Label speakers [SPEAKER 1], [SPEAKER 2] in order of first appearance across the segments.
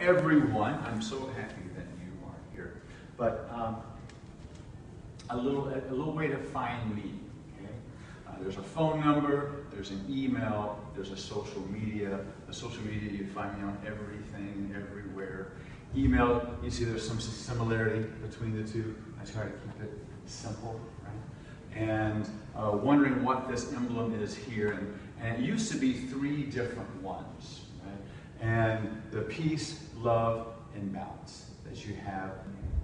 [SPEAKER 1] everyone. I'm so happy that you are here. But a little way to find me. Okay? There's a phone number, there's an email, there's a social media. The social media, you find me on everything, everywhere. Email, you see there's some similarity between the two. I try to keep it simple, right? And wondering what this emblem is here. And it used to be 3 different ones, right? And the peace, love, and balance. That you have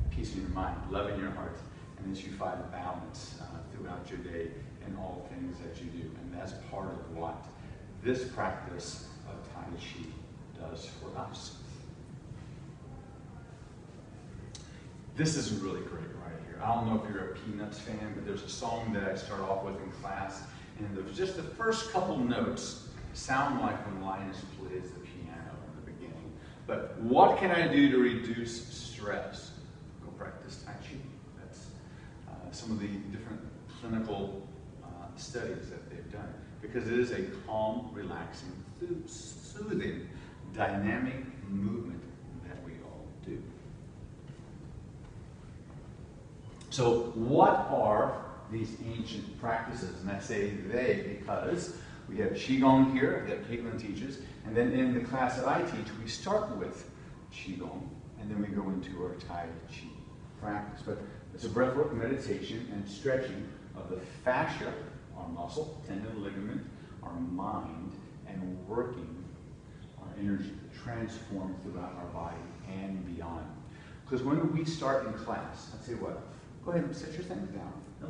[SPEAKER 1] peace in your mind, love in your heart, and that you find balance throughout your day in all things that you do. And that's part of what this practice of Tai Chi does for us. This is really great right here. I don't know if you're a Peanuts fan, but there's a song that I start off with in class, and just the first couple notes sound like when Linus plays the piano in the beginning. But what can I do to reduce stress? Go practice Tai Chi. That's some of the different clinical studies that they've done, because it is a calm, relaxing, soothing, dynamic movement that we all do. So what are these ancient practices? And I say they because we have Qigong here that Caitlin teaches, and then in the class that I teach, we start with Qigong, and then we go into our Tai Chi practice. But it's a breathwork meditation and stretching of the fascia, our muscle, tendon, ligament, our mind, and working our energy to transform throughout our body and beyond. Because when we start in class, I'll tell you what, go ahead and set your things down. And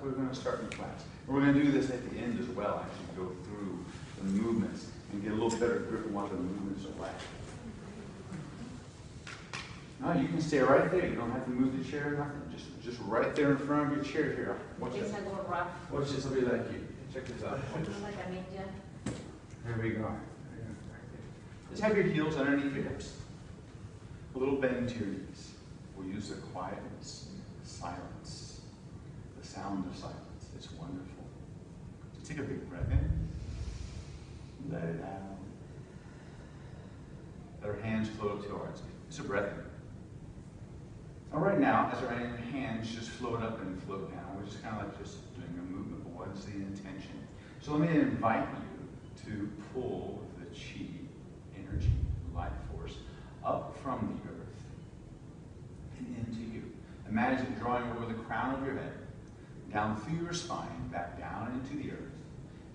[SPEAKER 1] we're going to start in class. And we're going to do this at the end as well, actually go through the movements and get a little better grip on what the movements are like. No, you can stay right there. You don't have to move the chair or nothing. Just right there in front of your chair here. Watch this. Watch this. I'll be like you. Check this out. Watch this. There we go. Just have your heels underneath your hips. A little bend to your knees. We'll use the quietness, the silence, the sound of silence. It's wonderful. So take a big breath in. Let it out. Let our hands float up to our hearts. It's a breath in. Now right now, as our hands just float up and float down, we're just kind of like just doing a movement, but what is the intention? So let me invite you to pull the Qi, energy, life force, up from the earth and into you. Imagine drawing over the crown of your head, down through your spine, back down into the earth.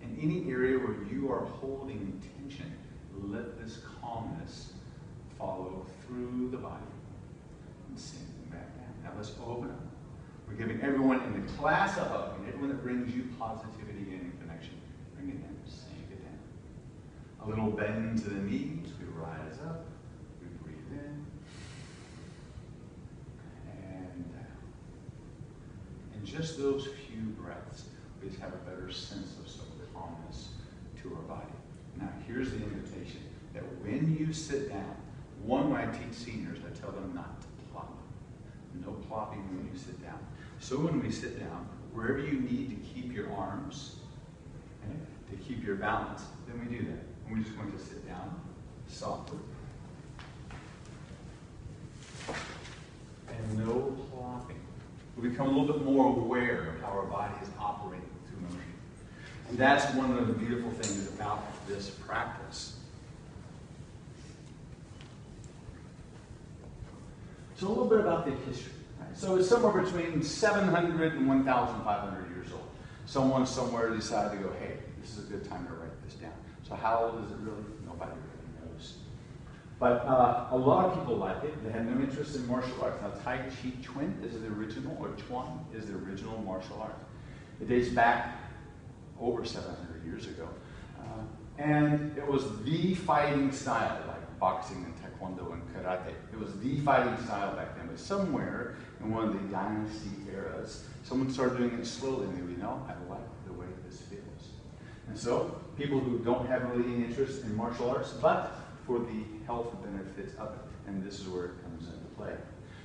[SPEAKER 1] In any area where you are holding tension, let this calmness follow through the body and sink back down. Now let's open up. We're giving everyone in the class a hug, and everyone that brings you positivity and connection, bring it in, sink it down. A little bend to the knees, we rise up, we breathe in, and down. And just those few breaths, we just have a better sense of some calmness to our body. Now here's the invitation, that when you sit down, when I teach seniors, I tell them not to plop. No plopping when you sit down. So when we sit down, wherever you need to keep your arms, okay, to keep your balance, then we do that. And we're just going to sit down softly. And no plopping. We become a little bit more aware of how our body is operating through motion. And that's one of the beautiful things about this practice. So a little bit about the history. Right? So it's somewhere between 700 and 1,500 years old. Someone somewhere decided to go, hey, this is a good time to write this down. So how old is it really? Nobody really knows. But a lot of people like it. They had no interest in martial arts. Now Tai Chi Chuan is the original, or Chuan is the original martial art. It dates back over 700 years ago. And it was the fighting style, like boxing and taekwondo and karate. It was the fighting style back then. But somewhere in one of the dynasty eras, someone started doing it slowly, and they went, no, I like the way this feels. And so people who don't have really any interest in martial arts, but for the health benefits of it, and this is where it comes into play.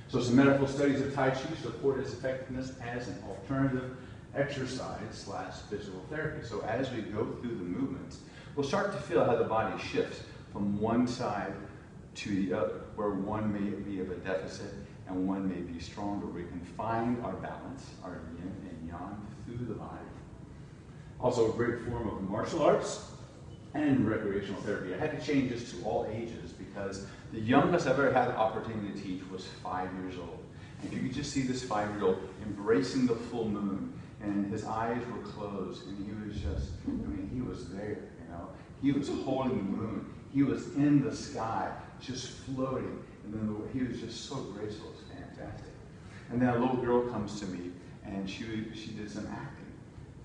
[SPEAKER 1] So some medical studies of Tai Chi support its effectiveness as an alternative exercise/physical therapy. So as we go through the movements, we'll start to feel how the body shifts from one side to the other, where one may be of a deficit and one may be stronger. We can find our balance, our yin and yang, through the body. Also a great form of martial arts and recreational therapy. I had to change this to all ages because the youngest I've ever had the opportunity to teach was 5 years old. And if you could just see this 5-year-old embracing the full moon, and his eyes were closed, and he was just, I mean, he was there, you know. He was holding the moon. He was in the sky, just floating. And then he was just so graceful. It was fantastic. And then a little girl comes to me, and she did some acting.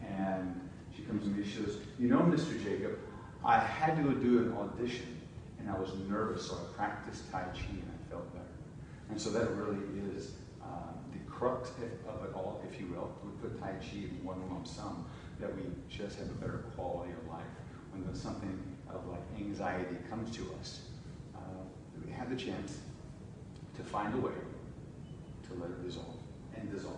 [SPEAKER 1] And she comes to me, she goes, you know, Mr. Jacob, I had to go do an audition, and I was nervous, so I practiced Tai Chi, and I felt better. And so that really is the crux of it all, if you will. We put Tai Chi in one lump sum, that we just have a better quality of life. When there's something of like anxiety comes to us, we have the chance to find a way to let it resolve and dissolve.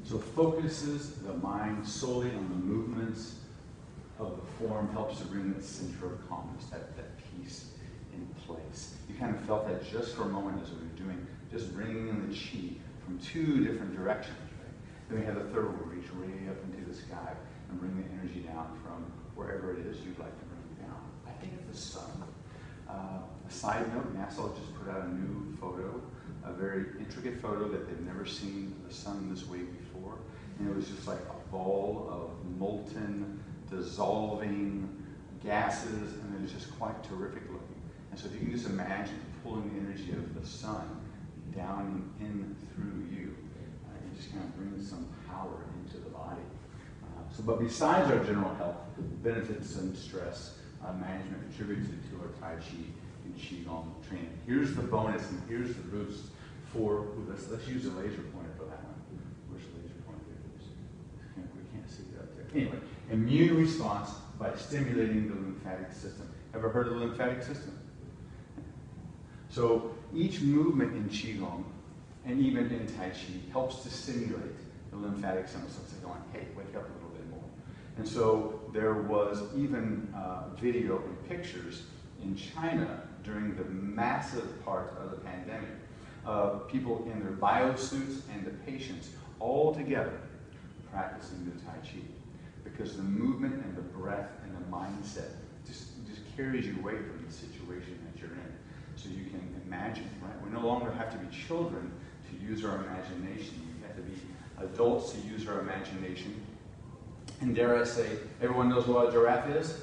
[SPEAKER 1] So focuses the mind solely on the movements of the form, helps to bring that center of calmness, that peace in place. You kind of felt that just for a moment as we were doing, just bringing in the chi from 2 different directions, right? Then we have the third one, reach way up into the sky and bring the energy down from wherever it is you'd like to bring it down. I think of the sun. A side note, NASA just put out a new photo, a very intricate photo that they've never seen the sun this way before. And it was just like a ball of molten, dissolving gases, and it was just quite terrific looking. And so if you can just imagine pulling the energy of the sun down and in through you, it just kind of brings some power into the body. But besides our general health, benefits and stress management contributed to our Tai Chi and Qigong training. Here's the bonus and here's the boost for, let's use a laser pointer for that one. Where's the laser pointer? We can't see it up there. Anyway, immune response by stimulating the lymphatic system. Ever heard of the lymphatic system? So each movement in Qigong and even in Tai Chi helps to stimulate the lymphatic system. So it's like going, hey, wake up a little bit more. And so there was even video and pictures in China during the massive part of the pandemic. People in their biosuits and the patients all together practicing the Tai Chi. Because the movement and the breath and the mindset just carries you away from the situation that you're in. So you can imagine, right? We no longer have to be children to use our imagination. We have to be adults to use our imagination. And dare I say, everyone knows what a giraffe is?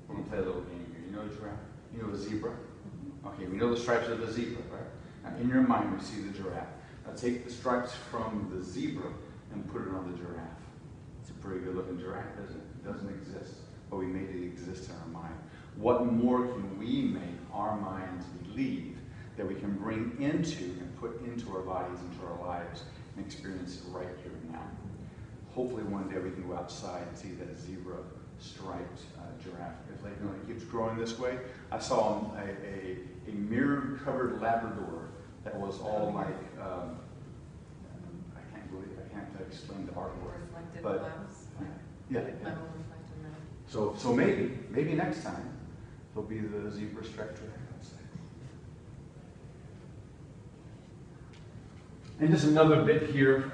[SPEAKER 1] We're going to play a little game here. You know a giraffe? You know a zebra? Okay, we know the stripes of the zebra, right? Now in your mind, we see the giraffe. Now take the stripes from the zebra and put it on the giraffe. It's a pretty good looking giraffe, isn't it? It doesn't exist, but we made it exist in our mind. What more can we make our minds believe that we can bring into and put into our bodies, into our lives, and experience it right here and now? Hopefully one day we can go outside and see that zebra striped giraffe. If like, it keeps growing this way. I saw a mirror-covered Labrador that was all like, I can't explain the artwork.
[SPEAKER 2] Reflected
[SPEAKER 1] but
[SPEAKER 2] glass.
[SPEAKER 1] yeah. So maybe next time there'll be the zebra striped giraffe outside. And just another bit here,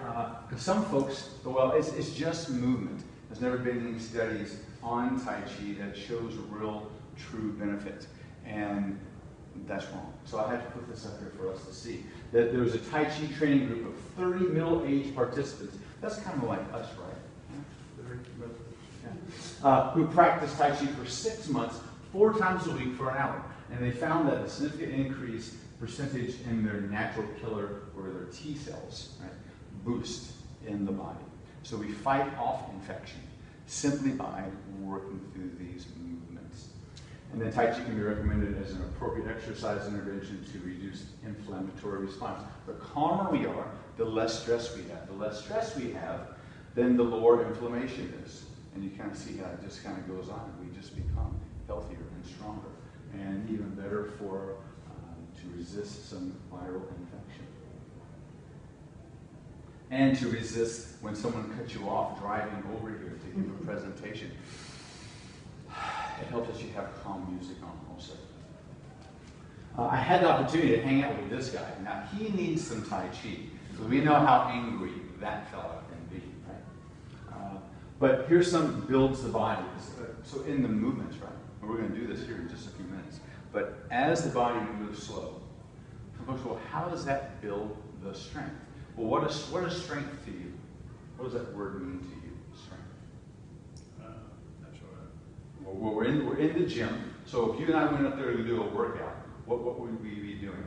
[SPEAKER 1] because some folks, well, it's just movement. There's never been any studies on Tai Chi that shows real, true benefits. And that's wrong. So I had to put this up here for us to see. That there was a Tai Chi training group of 30 middle-aged participants. That's kind of like us, right? 30 yeah. Who practiced Tai Chi for 6 months, 4 times a week for an hour. And they found that a significant increase percentage in their natural killer or their T cells, right, boost in the body. So we fight off infection simply by working through these movements. And then Tai Chi can be recommended as an appropriate exercise intervention to reduce inflammatory response. The calmer we are, the less stress we have. The less stress we have, then the lower inflammation is. And you kind of see how it just kind of goes on. We just become healthier and stronger and even better for to resist some viral infection. and to resist when someone cuts you off driving over here to give a presentation. It helps that you have calm music on also. I had the opportunity to hang out with this guy. Now, he needs some Tai Chi, because we know how angry that fella can be, right? But here's some builds the body. So in the movements, right? And we're going to do this here in just a few minutes. But as the body moves slow, folks, well, how does that build the strength? Well, what is strength to you? What does that word mean to you, strength?
[SPEAKER 2] Not sure.
[SPEAKER 1] Well, we're in the gym. So if you and I went up there to do a workout, what would we be doing?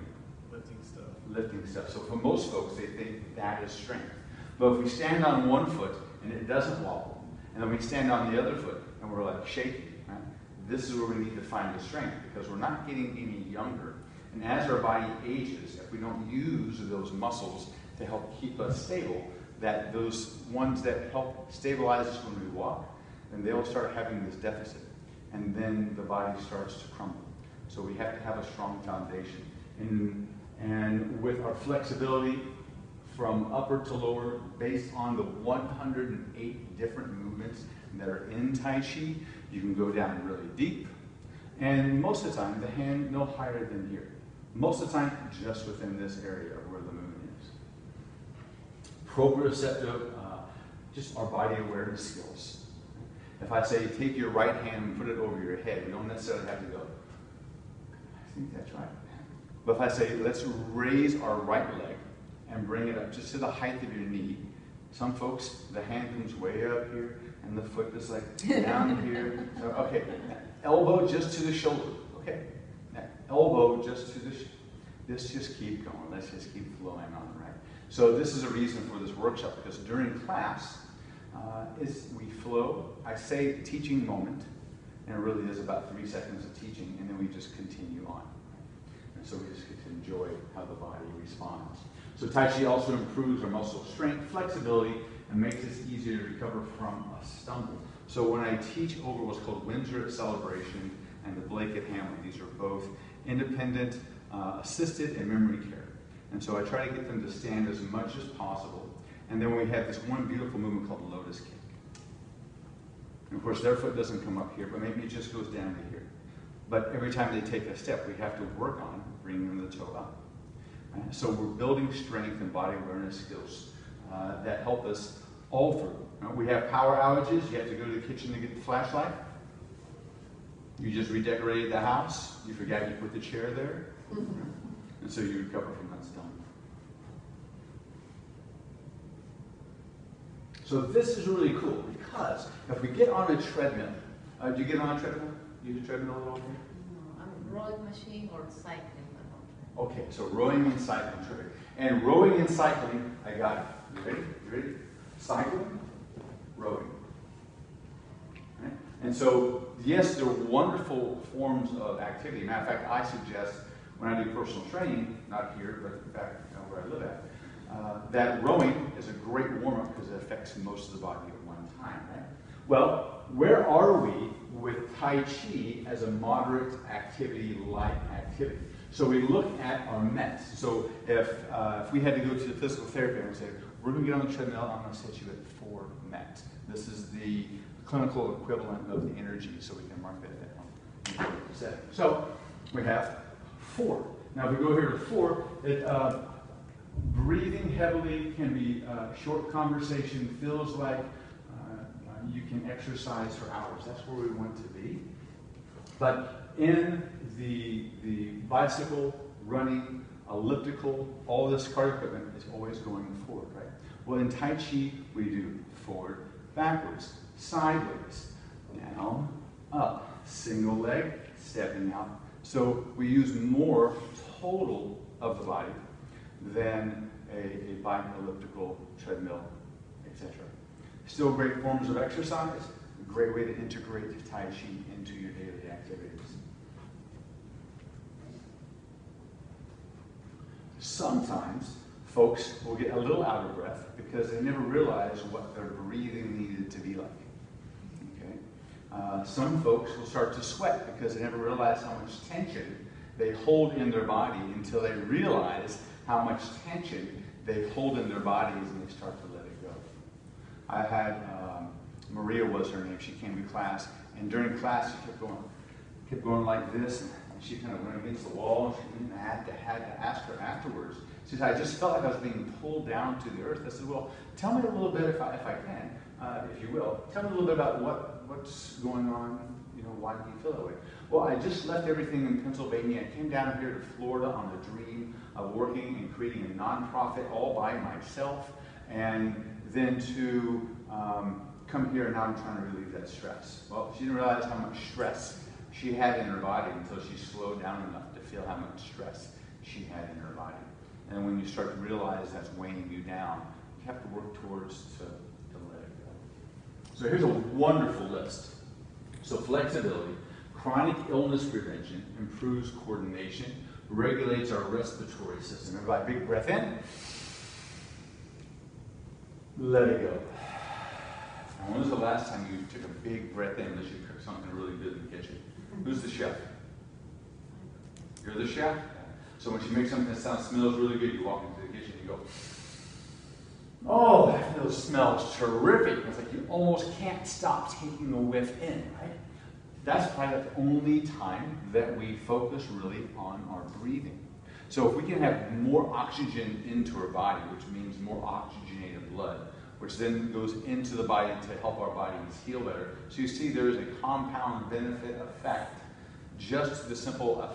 [SPEAKER 2] Lifting stuff.
[SPEAKER 1] Lifting stuff. So for most folks, they think that is strength. But if we stand on one foot and it doesn't wobble, and then we stand on the other foot and we're like shaking, right? This is where we need to find the strength, because we're not getting any younger. And as our body ages, if we don't use those muscles to help keep us stable, that those ones that help stabilize us when we walk, then they'll start having this deficit. And then the body starts to crumble. So we have to have a strong foundation. And with our flexibility from upper to lower, based on the 108 different movements that are in Tai Chi, you can go down really deep. And most of the time, the hand no higher than here. Most of the time, just within this area where the moon is. Proprioceptive, just our body awareness skills. If I say, take your right hand and put it over your head, we don't necessarily have to go, I think that's right. But if I say, let's raise our right leg and bring it up just to the height of your knee, some folks, the hand comes way up here, and the foot is like down here. So, okay, elbow just to the shoulder. Okay, elbow just to the shoulder. Let's just keep going. Let's just keep flowing on, right? So this is a reason for this workshop, because during class, we flow. I say teaching moment, and it really is about 3 seconds of teaching, and then we just continue on. And so we just get to enjoy how the body responds. So Tai Chi also improves our muscle strength, flexibility, and makes it easier to recover from a stumble. So when I teach over what's called Windsor Celebration and the Blake at Hamlet, these are both independent, assisted, and memory care. And so I try to get them to stand as much as possible. And then we have this one beautiful movement called lotus kick. And of course, their foot doesn't come up here, but maybe it just goes down to here. But every time they take a step, we have to work on bringing the toe up. Right? So we're building strength and body awareness skills that help us all through. Right? We have power outages. You have to go to the kitchen to get the flashlight. You just redecorated the house. You forgot you put the chair there. Right? And so you recover from that stumble. So this is really cool, because if we get on a treadmill, do you get on a treadmill? Use a treadmill at all?
[SPEAKER 3] No, I'm rowing machine or cycling.
[SPEAKER 1] Okay, so rowing and cycling. And rowing and cycling, I got it. You ready? You ready? Cycling, rowing. Right? And so, yes, they're wonderful forms of activity. Matter of fact, I suggest when I do personal training, not here, but in fact, where I live at, that rowing is a great warm-up because it affects most of the body at one time, right? Well, where are we with Tai Chi as a moderate activity-like activity? So we look at our METs. So if we had to go to the physical therapy and say, we're going to get on the treadmill, I'm going to set you at 4 METs. This is the clinical equivalent of the energy, so we can mark that down. So we have 4. Now if we go here to 4, breathing heavily can be short conversation, feels like you can exercise for hours. That's where we want to be. But in the bicycle, running, elliptical, all this cardio equipment is always going forward, right? Well, in Tai Chi, we do forward, backwards, sideways, down, up, single leg, stepping out. So we use more total of the body than a bike, elliptical, treadmill, etc. Still great forms of exercise, a great way to integrate Tai Chi into your daily activities. Sometimes folks will get a little out of breath because they never realize what their breathing needed to be like. Okay? Some folks will start to sweat because they never realize how much tension they hold in their body until they realize how much tension they hold in their bodies and they start to let it go. I had, Maria was her name, she came to class, and during class she kept going like this, and she kind of went against the wall, and she had to ask her afterwards. She said, I just felt like I was being pulled down to the earth. I said, well, tell me a little bit, if I can, if you will. Tell me a little bit about what's going on, why do you feel that way? Well, I just left everything in Pennsylvania. I came down here to Florida on the dream of working and creating a nonprofit all by myself, and then to come here, and now I'm trying to relieve that stress. Well, she didn't realize how much stress she had in her body until she slowed down enough to feel how much stress she had in her body. And when you start to realize that's weighing you down, you have to work towards to let it go. So here's a wonderful list. So flexibility, chronic illness prevention, improves coordination, regulates our respiratory system. Everybody, big breath in. Let it go. Now, when was the last time you took a big breath in unless you cooked something really good in the kitchen? Who's the chef? You're the chef? So when she makes something that smells really good, you walk into the kitchen and you go, oh, that smells terrific. It's like you almost can't stop taking a whiff in, right? That's probably the only time that we focus really on our breathing. So if we can have more oxygen into our body, which means more oxygenated blood, which then goes into the body to help our bodies heal better. So you see there is a compound benefit effect just to the simple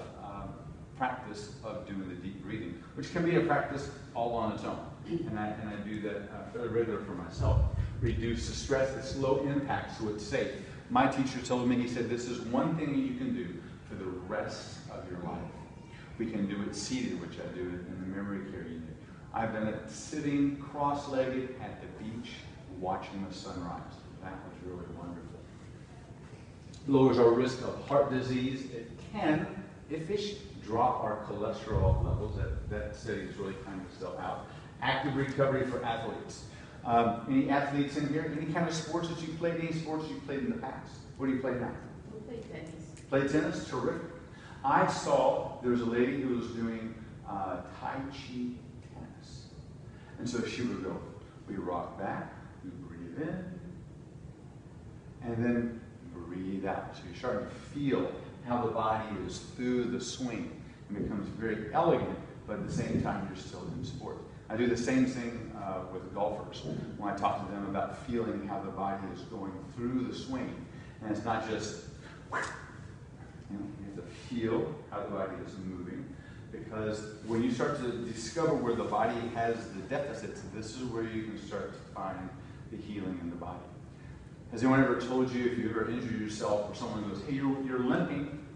[SPEAKER 1] practice of doing the deep breathing, which can be a practice all on its own. And I do that fairly regular for myself. Reduce the stress, it's low impact, so it's safe. My teacher told me, he said, this is one thing that you can do for the rest of your life. We can do it seated, which I do in the memory care unit. I've done it sitting cross-legged at the beach watching the sunrise. That was really wonderful. Lowers our risk of heart disease. It can, if it's drop our cholesterol levels. That study is really kind of still out. Active recovery for athletes. Any athletes in here? Any kind of sports that you played? Any sports you played in the past? What do you play now?
[SPEAKER 3] We play tennis.
[SPEAKER 1] Play tennis? Terrific. I saw there was a lady who was doing Tai Chi tennis. And so she would go, we rock back, we breathe in, and then breathe out. So you're starting to feel how the body is through the swing. It becomes very elegant, but at the same time you're still in sport. I do the same thing with golfers when I talk to them about feeling how the body is going through the swing. And it's not just, you have to feel how the body is moving, because when you start to discover where the body has the deficits, this is where you can start to find the healing in the body. Has anyone ever told you, if you ever injured yourself, or someone goes, hey, you're limping.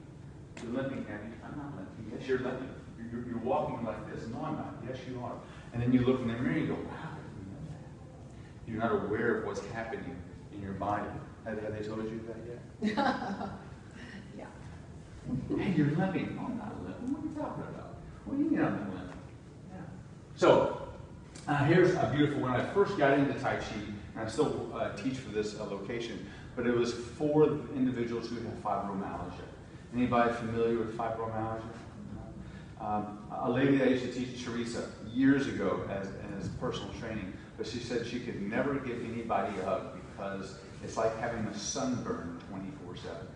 [SPEAKER 1] You're limping, Abby. I'm not limping. Yes, you're limping. You're walking like this. No, I'm not. Yes, you are. And then you look in the mirror and you go, wow, I didn't know that. You're not aware of what's happening in your body. Have they told you that yet?
[SPEAKER 3] Yeah.
[SPEAKER 1] Hey, you're limping. No, I'm not limping. What are you talking about? What do you mean I'm not limping? Yeah. So, here's a beautiful one. I first got into Tai Chi, and I still teach for this location, but it was for individuals who have fibromyalgia. Anybody familiar with fibromyalgia? A lady that I used to teach, Teresa, years ago as personal training, but she said she could never give anybody a hug because it's like having a sunburn 24/7.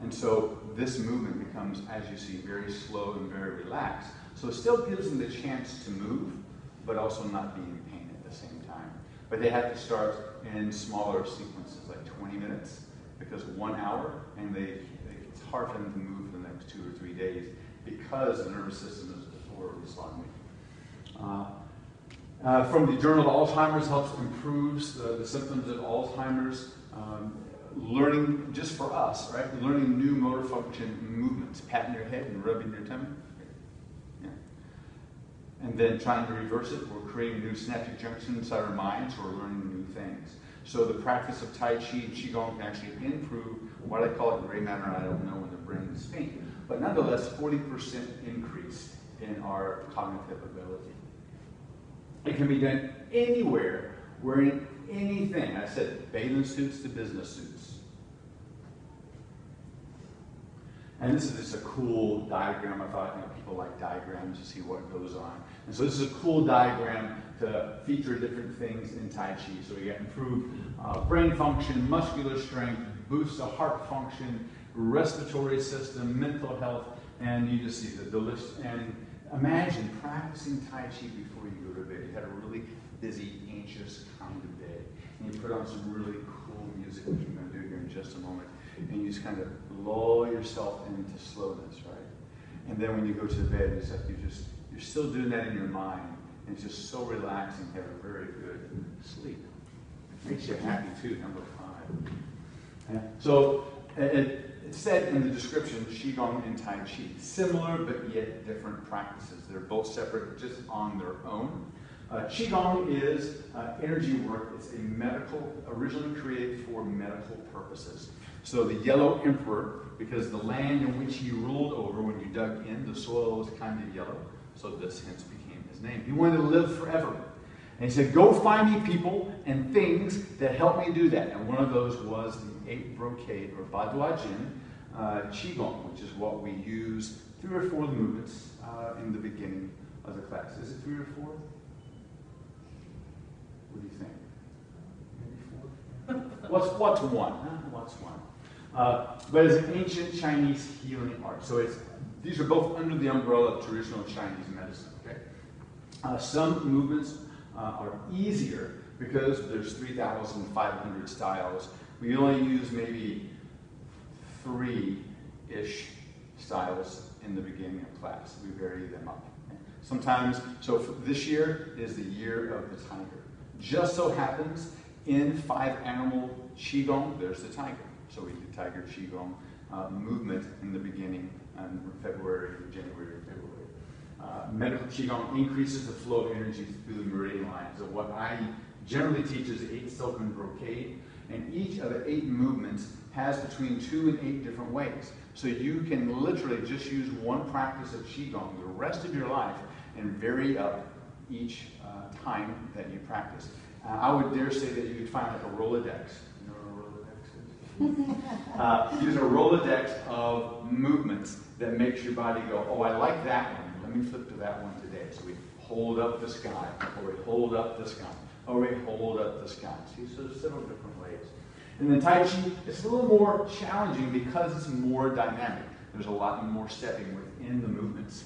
[SPEAKER 1] And so this movement becomes, as you see, very slow and very relaxed. So it still gives them the chance to move, but also not be in pain at the same time. But they have to start in smaller sequences, like 20 minutes, because 1 hour, and it's hard for them to move for the next 2 or 3 days because the nervous system is before responding. From the Journal of Alzheimer's, helps improves the symptoms of Alzheimer's. Learning, just for us, right? Learning new motor function movements, patting your head and rubbing your tummy. Yeah. And then trying to reverse it, we're creating new synaptic junctions inside our minds, so we're learning new things. So the practice of Tai Chi and Qigong can actually improve what I call it gray matter, and I don't know when the brain is pink. But nonetheless, 40% increase in our cognitive ability. It can be done anywhere, wearing anything. I said bathing suits to business suits. And this is just a cool diagram. I thought, people like diagrams to see what goes on. And so this is a cool diagram to feature different things in Tai Chi. So we get improved brain function, muscular strength, boosts the heart function, respiratory system, mental health, and you just see the list. And imagine practicing Tai Chi before you go to bed. You had a really busy, anxious kind of day, and you put on some really cool music, which we're going to do here in just a moment, and you just kind of lull yourself into slowness, right? And then when you go to bed, it's like you're still doing that in your mind, and it's just so relaxing. You have a very good sleep. It makes you happy too. Number 5. Yeah. So it said in the description, Qigong and Tai Chi, similar but yet different practices. They're both separate, just on their own. Qigong is energy work. It's originally created for medical purposes. So the Yellow Emperor, because the land in which he ruled over, when you dug in, the soil was kind of yellow, so this hence became his name. He wanted to live forever. And he said, go find me people and things that help me do that. And one of those was the 8 brocade, or Badua Jin, Qigong, which is what we use 3 or 4 movements in the beginning of the class. Is it 3 or 4? What do you think? Maybe 4? What's 1? What's 1? But it's an ancient Chinese healing art. So these are both under the umbrella of traditional Chinese medicine. Okay? Some movements are easier because there's 3,500 styles. We only use maybe 3-ish styles in the beginning of class. We vary them up. Okay? Sometimes, so this year is the year of the tiger. Just so happens, in 5-animal Qigong, there's the tiger. So we do Tiger Qigong movement in the beginning in January, February. Medical Qigong increases the flow of energy through the meridian lines. So what I generally teach is 8 silken brocade, and each of the 8 movements has between 2 and 8 different ways. So you can literally just use one practice of Qigong the rest of your life and vary up each time that you practice. I would dare say that you could find like a Rolodex. You know what a Rolodex is? Use a Rolodex of movements that makes your body go, oh, I like that one. Let me flip to that one today. So we hold up the sky, or we hold up the sky, or we hold up the sky. See, so there's several different ways. And then Tai Chi, it's a little more challenging because it's more dynamic. There's a lot more stepping within the movements.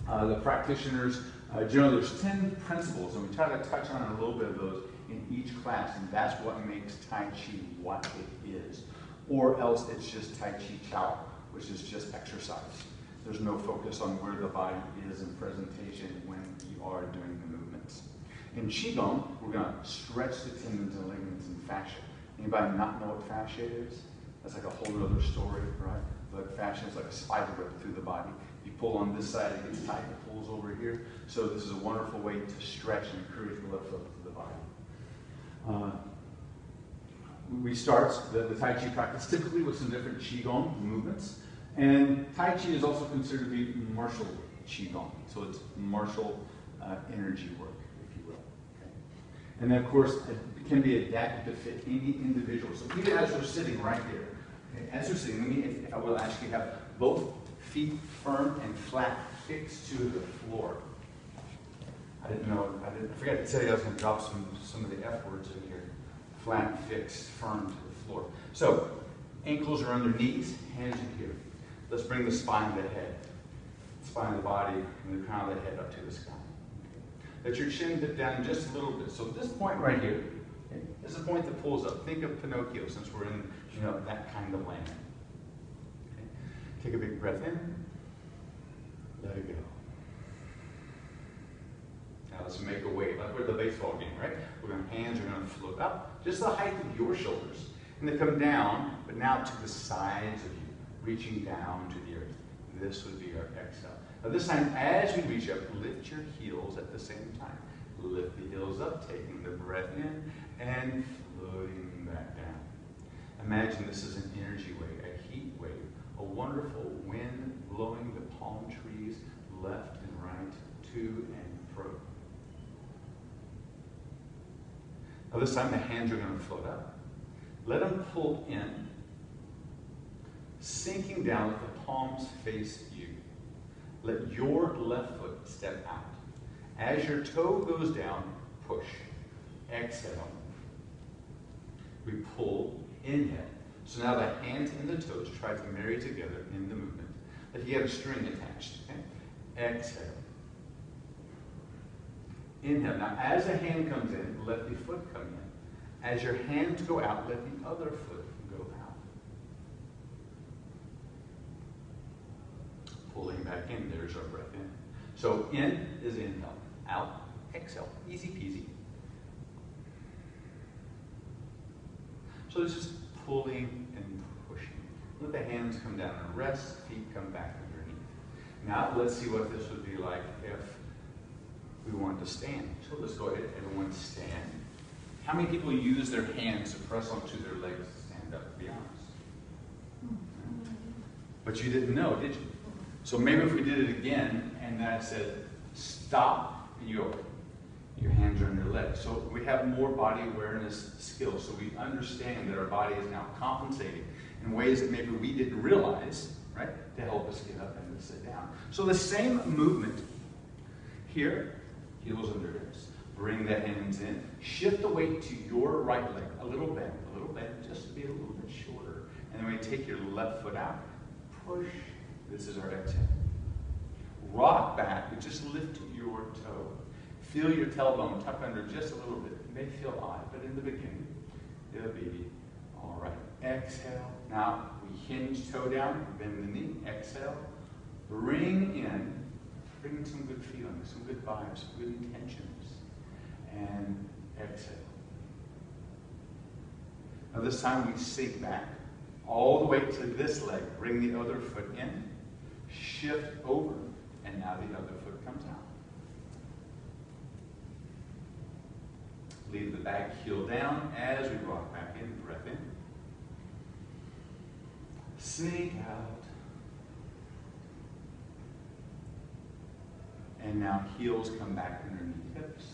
[SPEAKER 1] The practitioners, generally there's 10 principles, and we try to touch on a little bit of those in each class, and that's what makes Tai Chi what it is. Or else it's just Tai Chi Chao, which is just exercise. There's no focus on where the body is in presentation when you are doing the movements. In Qigong, we're going to stretch the tendons and ligaments and fascia. Anybody not know what fascia is? That's like a whole other story, right? But fascia is like a spider web through the body. You pull on this side, it gets tight, it pulls over here. So this is a wonderful way to stretch and encourage blood flow to the body. We start the Tai Chi practice typically with some different Qigong movements. And Tai Chi is also considered to be martial Qigong. So it's martial energy work, if you will. Okay? And then, of course, it can be adapted to fit any individual. So even as we're sitting right here, okay, as we're sitting, if I will ask you to have both feet firm and flat, fixed to the floor. I forgot to tell you I was going to drop some of the F words in here. Flat, fixed, firm to the floor. So, ankles are under knees, hands in here. Let's bring the spine of the head, spine of the body, and the crown of the head up to the sky. Okay. Let your chin dip down just a little bit. So this point right here, okay, is a point that pulls up. Think of Pinocchio, since we're in that kind of land. Okay. Take a big breath in. Let it go. Now let's make a wave, like we're at the baseball game, right? Hands are going to float up, just the height of your shoulders. And they come down, but now to the sides of you, reaching down to the earth. This would be our exhale. Now this time, as we reach up, lift your heels at the same time. Lift the heels up, taking the breath in, and floating back down. Imagine this is an energy wave, a heat wave, a wonderful wind blowing the palm trees left and right, to and fro. Now this time the hands are going to float up. Let them pull in. Sinking down with the palms face you. Let your left foot step out. As your toe goes down, push. Exhale. We pull, inhale. So now the hands and the toes try to marry together in the movement. Like you have a string attached. Okay? Exhale. Inhale. Now as the hand comes in, let the foot come in. As your hands go out, let the other foot go out. Pulling back in, there's our breath in. So in is inhale. Out, exhale. Easy peasy. So it's just pulling and pushing. Let the hands come down and rest, feet come back underneath. Now let's see what this would be like if we wanted to stand. So let's go ahead, everyone stand. How many people use their hands to press onto their legs to stand up, to be honest? But you didn't know, did you? So maybe if we did it again and I said, stop, and you go, your hands are on your legs. So we have more body awareness skills. So we understand that our body is now compensating in ways that maybe we didn't realize, right, to help us get up and to sit down. So the same movement here, heels under hips. Bring the hands in. Shift the weight to your right leg. A little bend, just to be a little bit shorter. And then we take your left foot out. Push. This is our exhale. Rock back, but just lift your toe. Feel your tailbone tuck under just a little bit. It may feel odd, but in the beginning, it'll be all right. Exhale. Now, we hinge toe down, bend the knee. Exhale. Bring in some good feelings, some good vibes, some good intentions. And exhale. Now this time we sink back all the way to this leg. Bring the other foot in. Shift over. And now the other foot comes out. Leave the back heel down as we rock back in. Breath in. Sink out. And now heels come back underneath hips.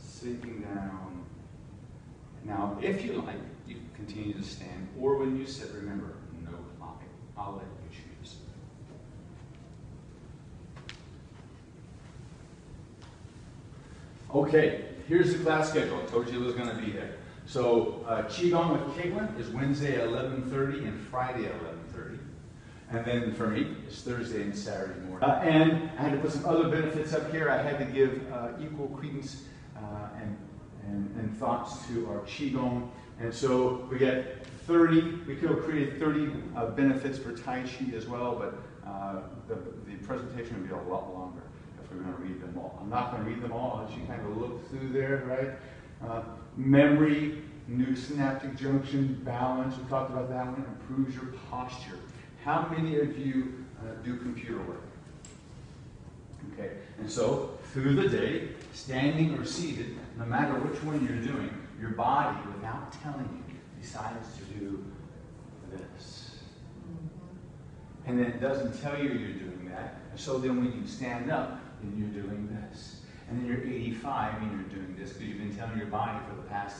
[SPEAKER 1] Sinking down. Now, if you like, you can continue to stand. Or when you sit, remember, no clogging. I'll let you choose. Okay, here's the class schedule. I told you it was going to be there. So, Qigong with Caitlin is Wednesday at 11:30 and Friday at 11:30. And then for me, it's Thursday and Saturday morning. And I had to put some other benefits up here. I had to give equal credence and thoughts to our Qigong. And so we get 30, we could have created 30 benefits for Tai Chi as well, but the presentation would be a lot longer if we were going to read them all. I'm not going to read them all. I'll let you kind of look through there, right? Memory, new synaptic junction, balance, we talked about that one, improves your posture. How many of you do computer work? Okay, and so through the day, standing or seated, no matter which one you're doing, your body, without telling you, decides to do this. And then it doesn't tell you you're doing that. And so then when you stand up, then you're doing this. And then you're 85 and you're doing this because you've been telling your body for the past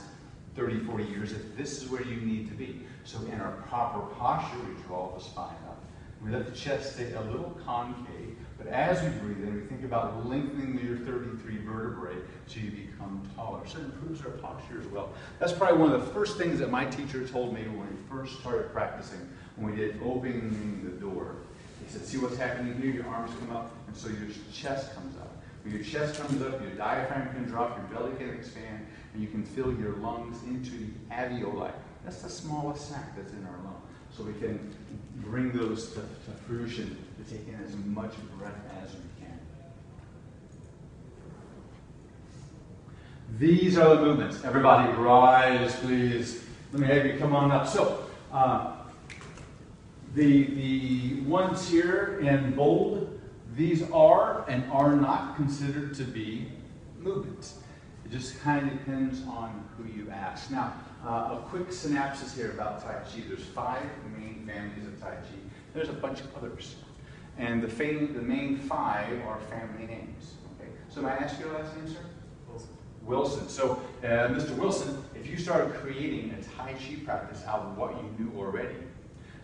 [SPEAKER 1] 30, 40 years that this is where you need to be. So in our proper posture, we draw the spine up. We let the chest stay a little concave, but as we breathe in, we think about lengthening your 33 vertebrae so you become taller. So it improves our posture as well. That's probably one of the first things that my teacher told me when we first started practicing, when we did opening the door. He said, see what's happening here? Your arms come up, and so your chest comes up. When your chest comes up, your diaphragm can drop, your belly can expand, and you can fill your lungs into the alveoli. That's the smallest sac that's in our lung. So we can bring those to fruition, to take in as much breath as we can. These are the movements. Everybody rise, please. Let me have you come on up. So, the ones here in bold, these are and are not considered to be movements. It just kind of depends on who you ask. Now, a quick synopsis here about Tai Chi. There's 5 main families of Tai Chi. There's a bunch of others. And the main 5 are family names. Okay. So may I ask your last name, sir? Wilson. Wilson. So, Mr. Wilson, if you started creating a Tai Chi practice out of what you knew already,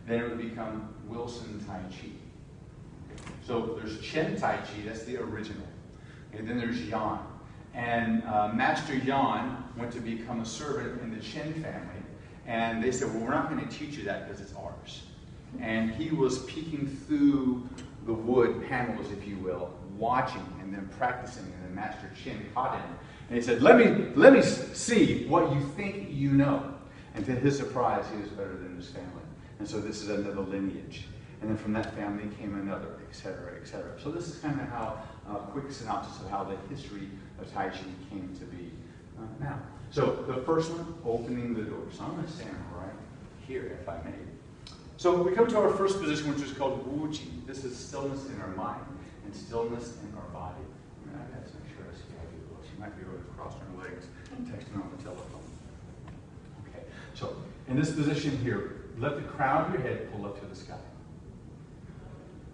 [SPEAKER 1] then it would become Wilson Tai Chi. So there's Chen Tai Chi, that's the original. And then there's Yan. And Master Yan went to become a servant in the Chen family. And they said, well, we're not going to teach you that because it's ours. And he was peeking through the wood panels, if you will, watching and then practicing. And then Master Chen caught him. And he said, let me see what you think you know. And to his surprise, he was better than his family. And so this is another lineage. And then from that family came another, et cetera, et cetera. So this is kind of how, a quick synopsis of how the history of Tai Chi came to be now. So the first one, opening the door. So I'm going to stand right here, if I may. So we come to our first position, which is called Wu Ji. This is stillness in our mind and stillness in our body. I got to make sure I see how you look. She might be able to cross her legs, texting on the telephone. Okay, so in this position here, let the crown of your head pull up to the sky.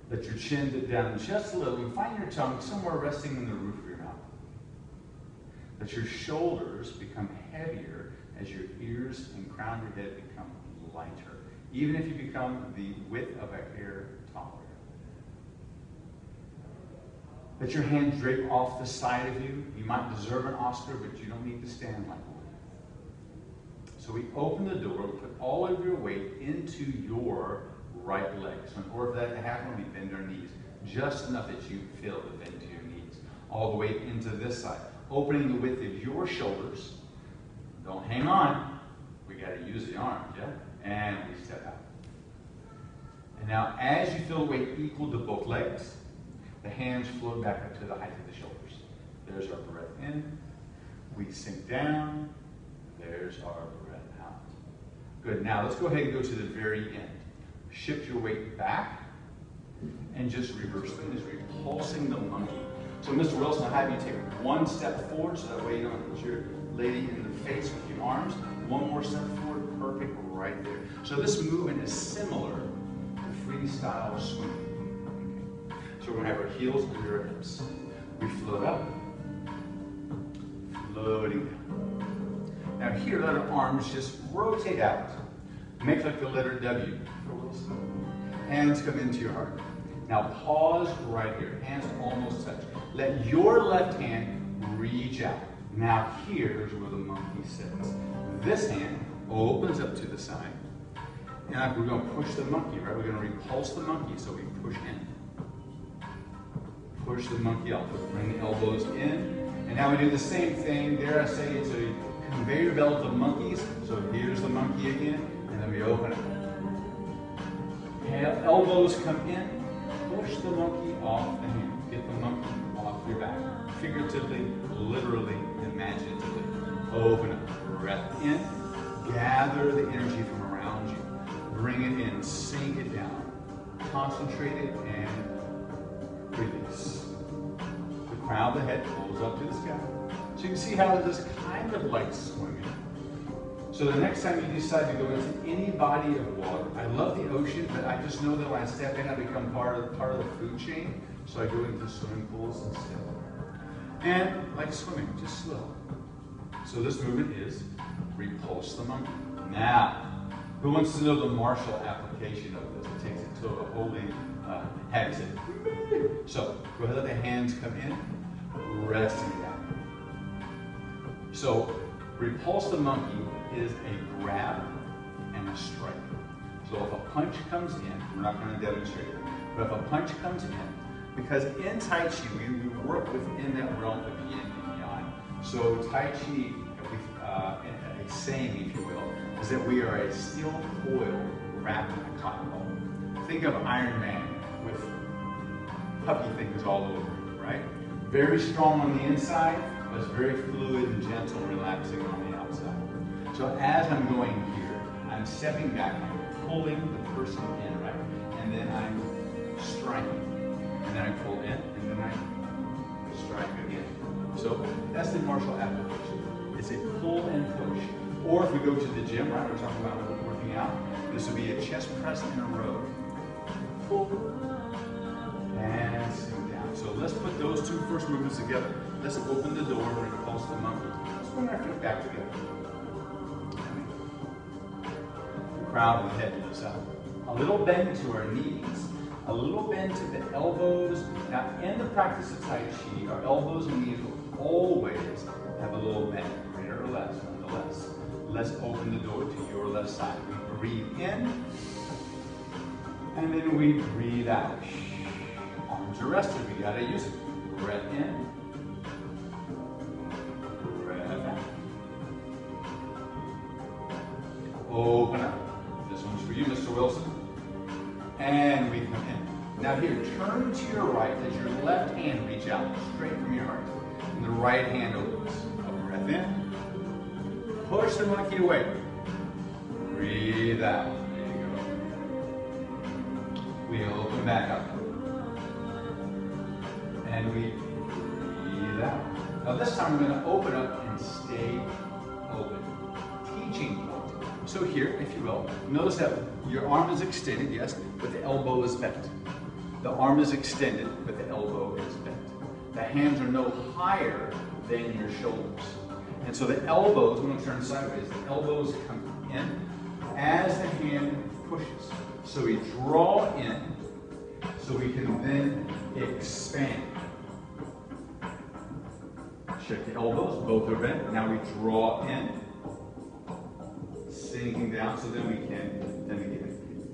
[SPEAKER 1] Let your chin dip down just a little and find your tongue somewhere resting in the roof of your mouth. Let your shoulders become heavier as your ears and crown of your head become lighter, even if you become the width of a hair taller. Let your hands drape off the side of you. You might deserve an Oscar, but you don't need to stand like one. So we open the door, we put all of your weight into your right leg. So in order for that to happen, we bend our knees just enough that you feel the bend to your knees. All the way into this side. Opening the width of your shoulders. Don't hang on. We got to use the arms, yeah? And we step out. And now as you feel the weight equal to both legs, the hands float back up to the height of the shoulders. There's our breath in. We sink down. There's our breath out. Good. Now let's go ahead and go to the very end. Shift your weight back and just reverse things, repulsing the monkey. So Mr. Wilson, I'll have you take one step forward so that way you don't hit your lady in the face with your arms. One more step forward, perfect, right there. So this movement is similar to freestyle swimming. Okay. So we're going to have our heels under our hips. We float up, floating down. Now here, let our arms just rotate out. Make like the letter W for Wilson. Hands come into your heart. Now pause right here. Hands almost touch. Let your left hand reach out. Now here's where the monkey sits. This hand opens up to the side. And we're going to push the monkey, right? We're going to repulse the monkey, so we push in. Push the monkey out. Bring the elbows in. And now we do the same thing. Dare I say it's a conveyor belt of monkeys. So here's the monkey again. And then we open it. Elbows come in, push the monkey off the hand. Get the monkey off your back. Figuratively, literally, imaginatively. Open up. Breath in. Gather the energy from around you. Bring it in. Sink it down. Concentrate it and release. The crown of the head pulls up to the sky. So you can see how this is kind of like swimming. So the next time you decide to go into any body of water, I love the ocean, but I just know that when I step in, I become part of the food chain. So I go into swimming pools instead. And like swimming, just slow. So this movement is repulse the monkey. Now, who wants to know the martial application of this? It takes it to a holy hex. So go ahead, let the hands come in, resting down. So repulse the monkey is a grab and a strike. So if a punch comes in, we're not going to demonstrate it, but if a punch comes in, because in Tai Chi, we work within that realm of yin and yang. So Tai Chi, a saying, if you will, is that we are a steel coil wrapped in a cotton ball. Think of Iron Man with puppy things all over it, right? Very strong on the inside, but it's very fluid and gentle and relaxing on the outside. So as I'm going here, I'm stepping back, I'm pulling the person in, right? And then I'm striking. And then I pull in, and then I strike again. So that's the martial application. It's a pull and push. Or if we go to the gym, right, we're talking about working out, this would be a chest press in a row. Pull, and sink down. So let's put those two first movements together. Let's open the door and repulse the monkey. Let's bring our feet back together. The crown of the head lifts out. A little bend to our knees, a little bend to the elbows. Now, in the practice of Tai Chi, our elbows and knees will always have a little bend, greater or less, nonetheless. Let's open the door to your left side. We breathe in, and then we breathe out. Arms are rested, we gotta use it. Breath in, breath out. Open up. This one's for you, Mr. Wilson. And we come in. Now here, turn to your right as your left hand reach out straight from your heart. And the right hand opens. A breath in. Push the monkey away. Breathe out. There you go. We open back up. And we breathe out. Now this time we're going to open up and stay open. Teaching point. So here, if you will, notice that your arm is extended, yes, but the elbow is bent. The arm is extended, but the elbow is bent. The hands are no higher than your shoulders. And so the elbows, when we turn sideways, the elbows come in as the hand pushes. So we draw in, so we can then expand. Check the elbows, both are bent. Now we draw in, sinking down, so then we can, then again,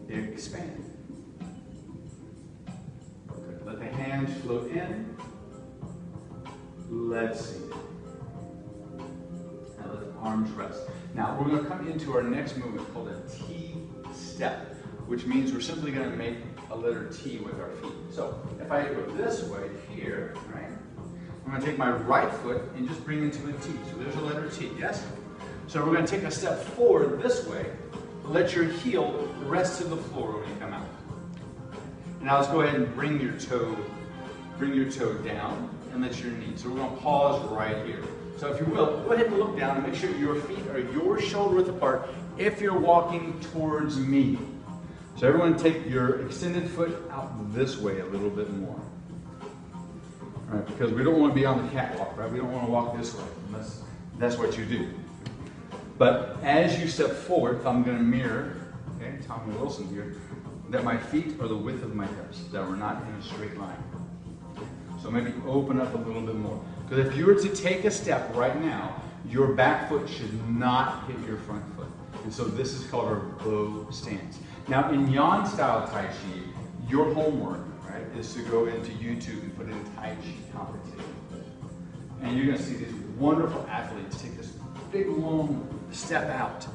[SPEAKER 1] expand. Good. Let the hands float in. Let's see. Now let the arms rest. Now we're going to come into our next movement called a T-step, which means we're simply going to make a letter T with our feet. So if I go this way here, right, I'm going to take my right foot and just bring into a T. So there's a letter T, yes? So we're going to take a step forward this way. Let your heel rest to the floor when you come out. Now let's go ahead and bring your toe down and let your knee. So we're going to pause right here. So if you will, go ahead and look down and make sure your feet are your shoulder width apart if you're walking towards me. So everyone take your extended foot out this way a little bit more. All right, because we don't want to be on the catwalk, right? We don't want to walk this way unless that's what you do. But as you step forward, I'm going to mirror, okay, Tommy Wilson here, that my feet are the width of my hips, that we're not in a straight line. So maybe open up a little bit more. Because if you were to take a step right now, your back foot should not hit your front foot. And so this is called our bow stance. Now in Yan style Tai Chi, your homework, right, is to go into YouTube and put in Tai Chi competition. And you're going to see these wonderful athletes take this big long step out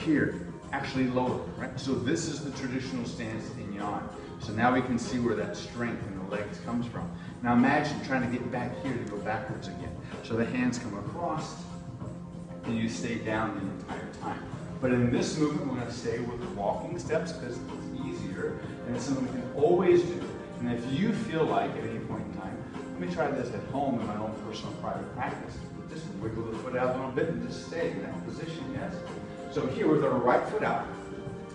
[SPEAKER 1] here, actually lower, right? So this is the traditional stance in Yan. So now we can see where that strength in the legs comes from. Now imagine trying to get back here to go backwards again. So the hands come across and you stay down the entire time. But in this movement, we're going to stay with walking steps because it's easier and it's something we can always do. And if you feel like at any point in time, let me try this at home in my own personal private practice. Just wiggle the foot out a little bit and just stay in that position, yes? So here with our right foot out,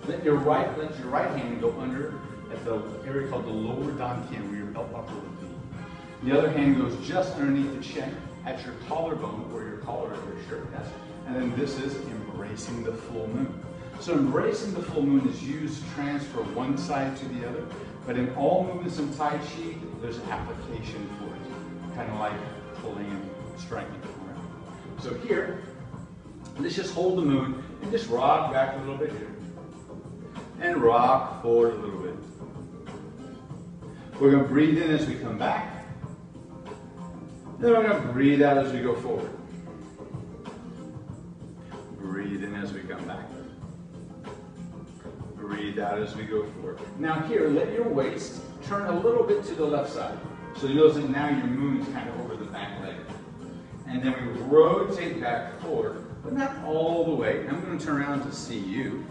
[SPEAKER 1] let your right hand go under at the area called the lower dantian where your belt buckle would be. The other hand goes just underneath the chin at your collarbone or your collar of your shirt, yes? And then this is embracing the full moon. So embracing the full moon is used to transfer one side to the other, but in all movements in Tai Chi, there's application for it, kind of like pulling and striking. So here, let's just hold the moon and just rock back a little bit here. And rock forward a little bit. We're going to breathe in as we come back. Then we're going to breathe out as we go forward. Breathe in as we come back. Breathe out as we go forward. Now here, let your waist turn a little bit to the left side. So you notice that now your moon's kind of over the back leg. And then we rotate back forward, but not all the way. I'm going to turn around to see you.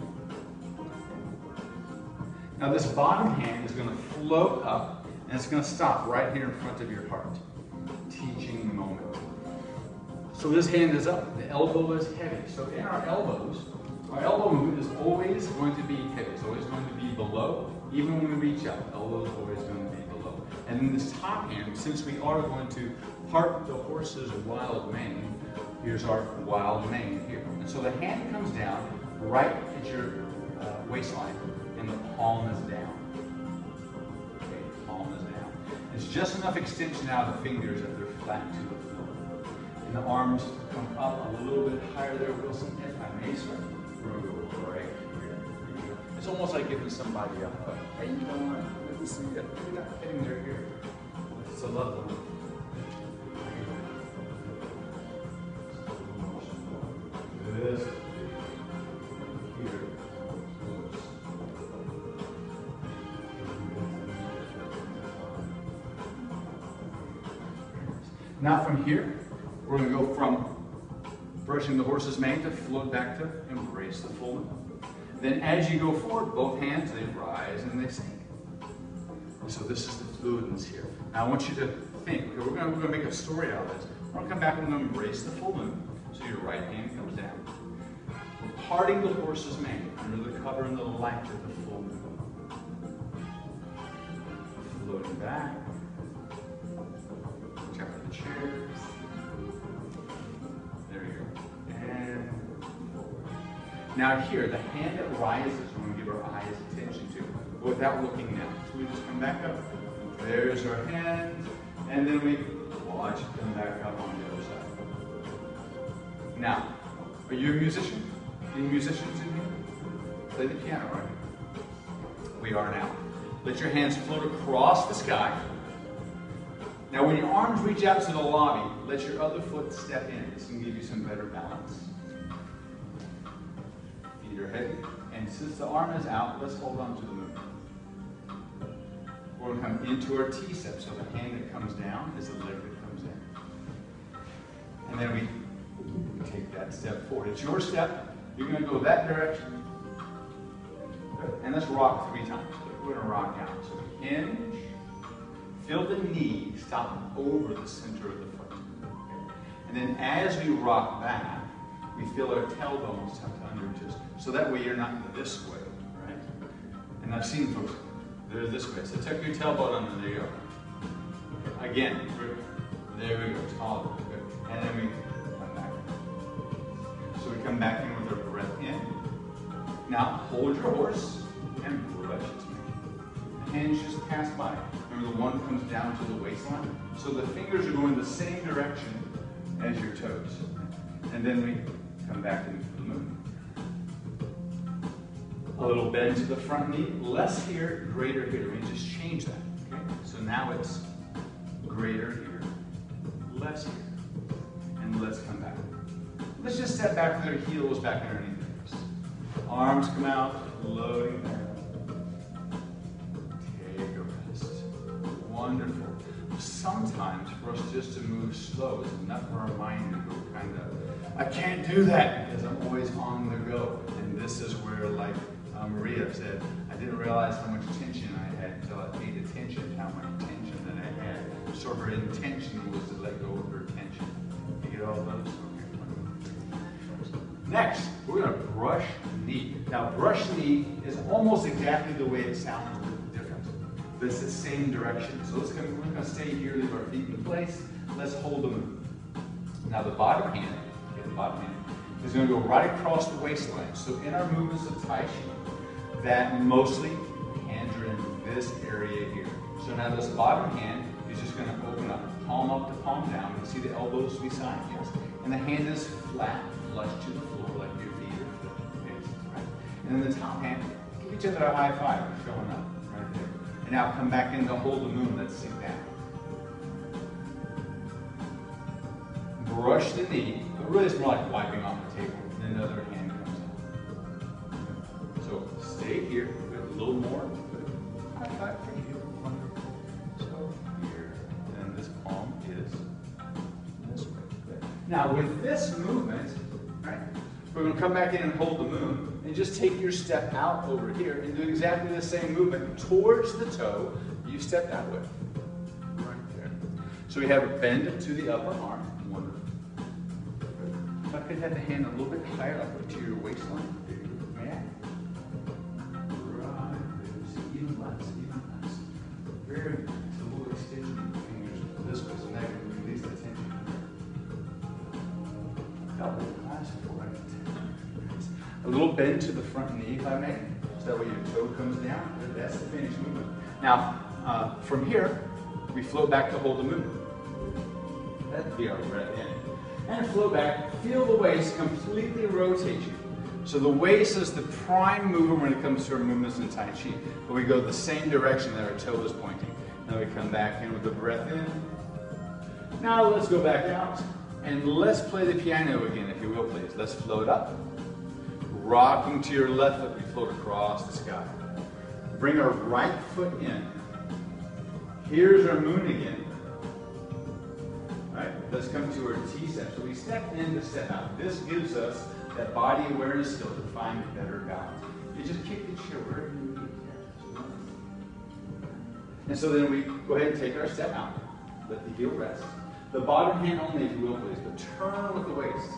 [SPEAKER 1] Now this bottom hand is going to float up, and it's going to stop right here in front of your heart. Teaching the moment. So this hand is up, the elbow is heavy. So in our elbows, our elbow movement is always going to be heavy. It's always going to be below, even when we reach up. Elbow is always going to be below. And in this top hand, since we are going to part the horse's wild mane, here's our wild mane here. And so the hand comes down right at your waistline, and the palm is down. Okay, palm is down. It's just enough extension out of the fingers that they're flat to the floor. And the arms come up a little bit higher there, Wilson, if I may, sir. We're going to go right here. It's almost like giving somebody a hug. Hey, you know what? Let me see it. You're not hitting their ear. It's a lovely one. This here. Now from here, we're going to go from brushing the horse's mane to float back to embrace the full moon. Then as you go forward, both hands, they rise and they sink. So this is the fluidness here. Now I want you to think, okay, we're going to make a story out of this. We're going to come back and we're going to embrace the full moon. So your right hand comes down. We're parting the horse's mane under the cover and the light of the full moon. Floating back. Check out the chair. There you go. And forward. Now here, the hand that rises, we're going to give our eyes attention to without looking down. So we just come back up. There's our hand. And then we watch it come back up on the other side. Now, are you a musician? Any musicians in here? Play the piano, right? We are now. Let your hands float across the sky. Now when your arms reach out to the lobby, let your other foot step in. This can give you some better balance. Feet are heavy. And since the arm is out, let's hold on to the moon. We're going to come into our T-step. So the hand that comes down is the leg that comes in. And then we take that step forward. It's your step. You're going to go that direction. Good. And let's rock 3 times. We're going to rock out. So we hinge. Feel the knee stop over the center of the foot. Okay. And then as we rock back, we feel our tailbones tucked under just so that way you're not this way, right? And I've seen folks, they're this way. So tuck your tailbone under, there you go. Again, there we go, taller, good. And then we come back. So we come back in with our breath in. Now hold your horse and brush its mane. The hands just pass by. Remember the one comes down to the waistline. So the fingers are going the same direction as your toes. And then we come back into the moon. A little bend to the front knee, less here, greater here. We just change that. Okay? So now it's greater here, less here. And let's come back. Let's just step back with our heels back underneath us. Arms come out, floating down. Take a rest. Wonderful. Sometimes for us just to move slow is enough for our mind to go kind of, I can't do that because I'm always on the go. And this is where, like Maria said, I didn't realize how much tension I had until I paid attention how much tension that I had. So her intention was to let go of her tension. You get all those? Okay. Next, we're going to brush knee. Now, brush knee is almost exactly the way it sounds, but different. But it's the same direction. So we're going to stay here, leave our feet in place. Let's hold the moon. Now, the bottom hand, is going to go right across the waistline. So in our movements of Tai Chi, that mostly hands are in this area here. So now this bottom hand is just going to open up, palm up to palm down. You see the elbows beside, yes. And the hand is flat, flush to the floor, like your feet are fixed, right? And then the top hand, give each other a high five, showing up, right there. And now come back in to hold the moon, let's sink down. Brush the knee, but really it's more like wiping off the table. And then the other hand comes out. So stay here, a little more. High five for you, wonderful. So here, and this palm is this way. Good. Now with this movement, right, we're going to come back in and hold the moon, and just take your step out over here and do exactly the same movement towards the toe you stepped out with. Right there. So we have a bend to the upper arm. Wonderful. If I could have the hand a little bit higher up to your waistline. There you go. May I? Right. Even less, even less. Very nice. A little extension of the fingers this way, so now you can release the tension. Double class for it. A little bend to the front knee, if I may, so that way your toe comes down. That's the finished movement. Now, from here, we float back to hold the movement. That'd be our breath in. And float back, feel the waist completely rotate you. So the waist is the prime mover when it comes to our movements in Tai Chi. But we go the same direction that our toe is pointing. Now we come back in with the breath in. Now let's go back out. And let's play the piano again, if you will, please. Let's float up. Rocking to your left foot, we float across the sky. Bring our right foot in. Here's our moon again. All right, let's come to our T-step. So we step in to step out. This gives us that body awareness skill to find a better balance. You just kick the chair wherever you need. And so then we go ahead and take our step out. Let the heel rest. The bottom hand only, if you will, please, but turn with the waist.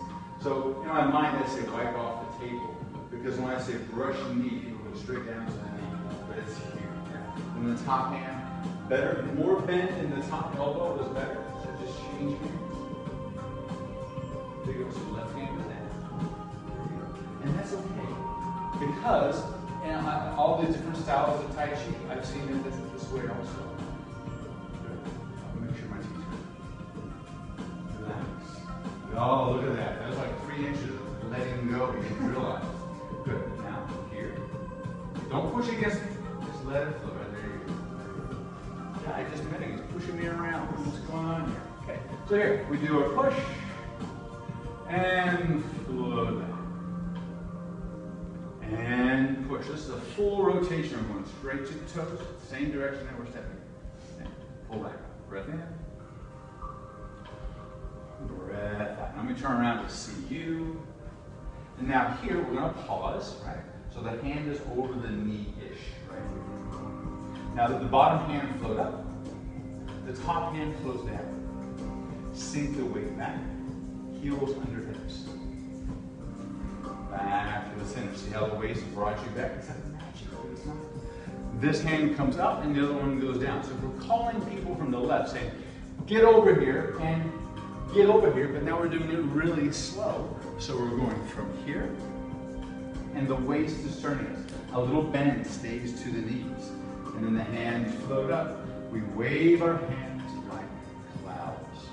[SPEAKER 1] So in my mind, I say wipe off the table. Because when I say brush knee, people go straight down to the knee. But it's here. And the top hand, better, more bend in the top elbow is better. So just change hands. There you go. So left hand is down. And that's okay. Because all the different styles of Tai Chi, I've seen it this way also. Good. I'll make sure my teeth are relax. Oh, look at that. That was like 3 inches of letting go. You didn't realize. Good. Now, here. Don't push against me. Just let it flow. Right there you go. Yeah, I just met him. He's pushing me around. What's going on here? Okay. So here, we do a push and flow back. And push. This is a full rotation. We're going straight to the toes, same direction that we're stepping. And pull back. Breath in. Breath out. Let me turn around to see you. And now here we're going to pause, right? So the hand is over the knee-ish, right? Now the bottom hand float up. The top hand flows down. Sink the weight back. Heels under hips. Back to the center. See how the waist brought you back? It's magic, but it's not. This hand comes up and the other one goes down. So if we're calling people from the left, saying, get over here and get over here, but now we're doing it really slow. So we're going from here, and the waist is turning us. A little bend stays to the knees. And then the hands float up. We wave our hands like clouds.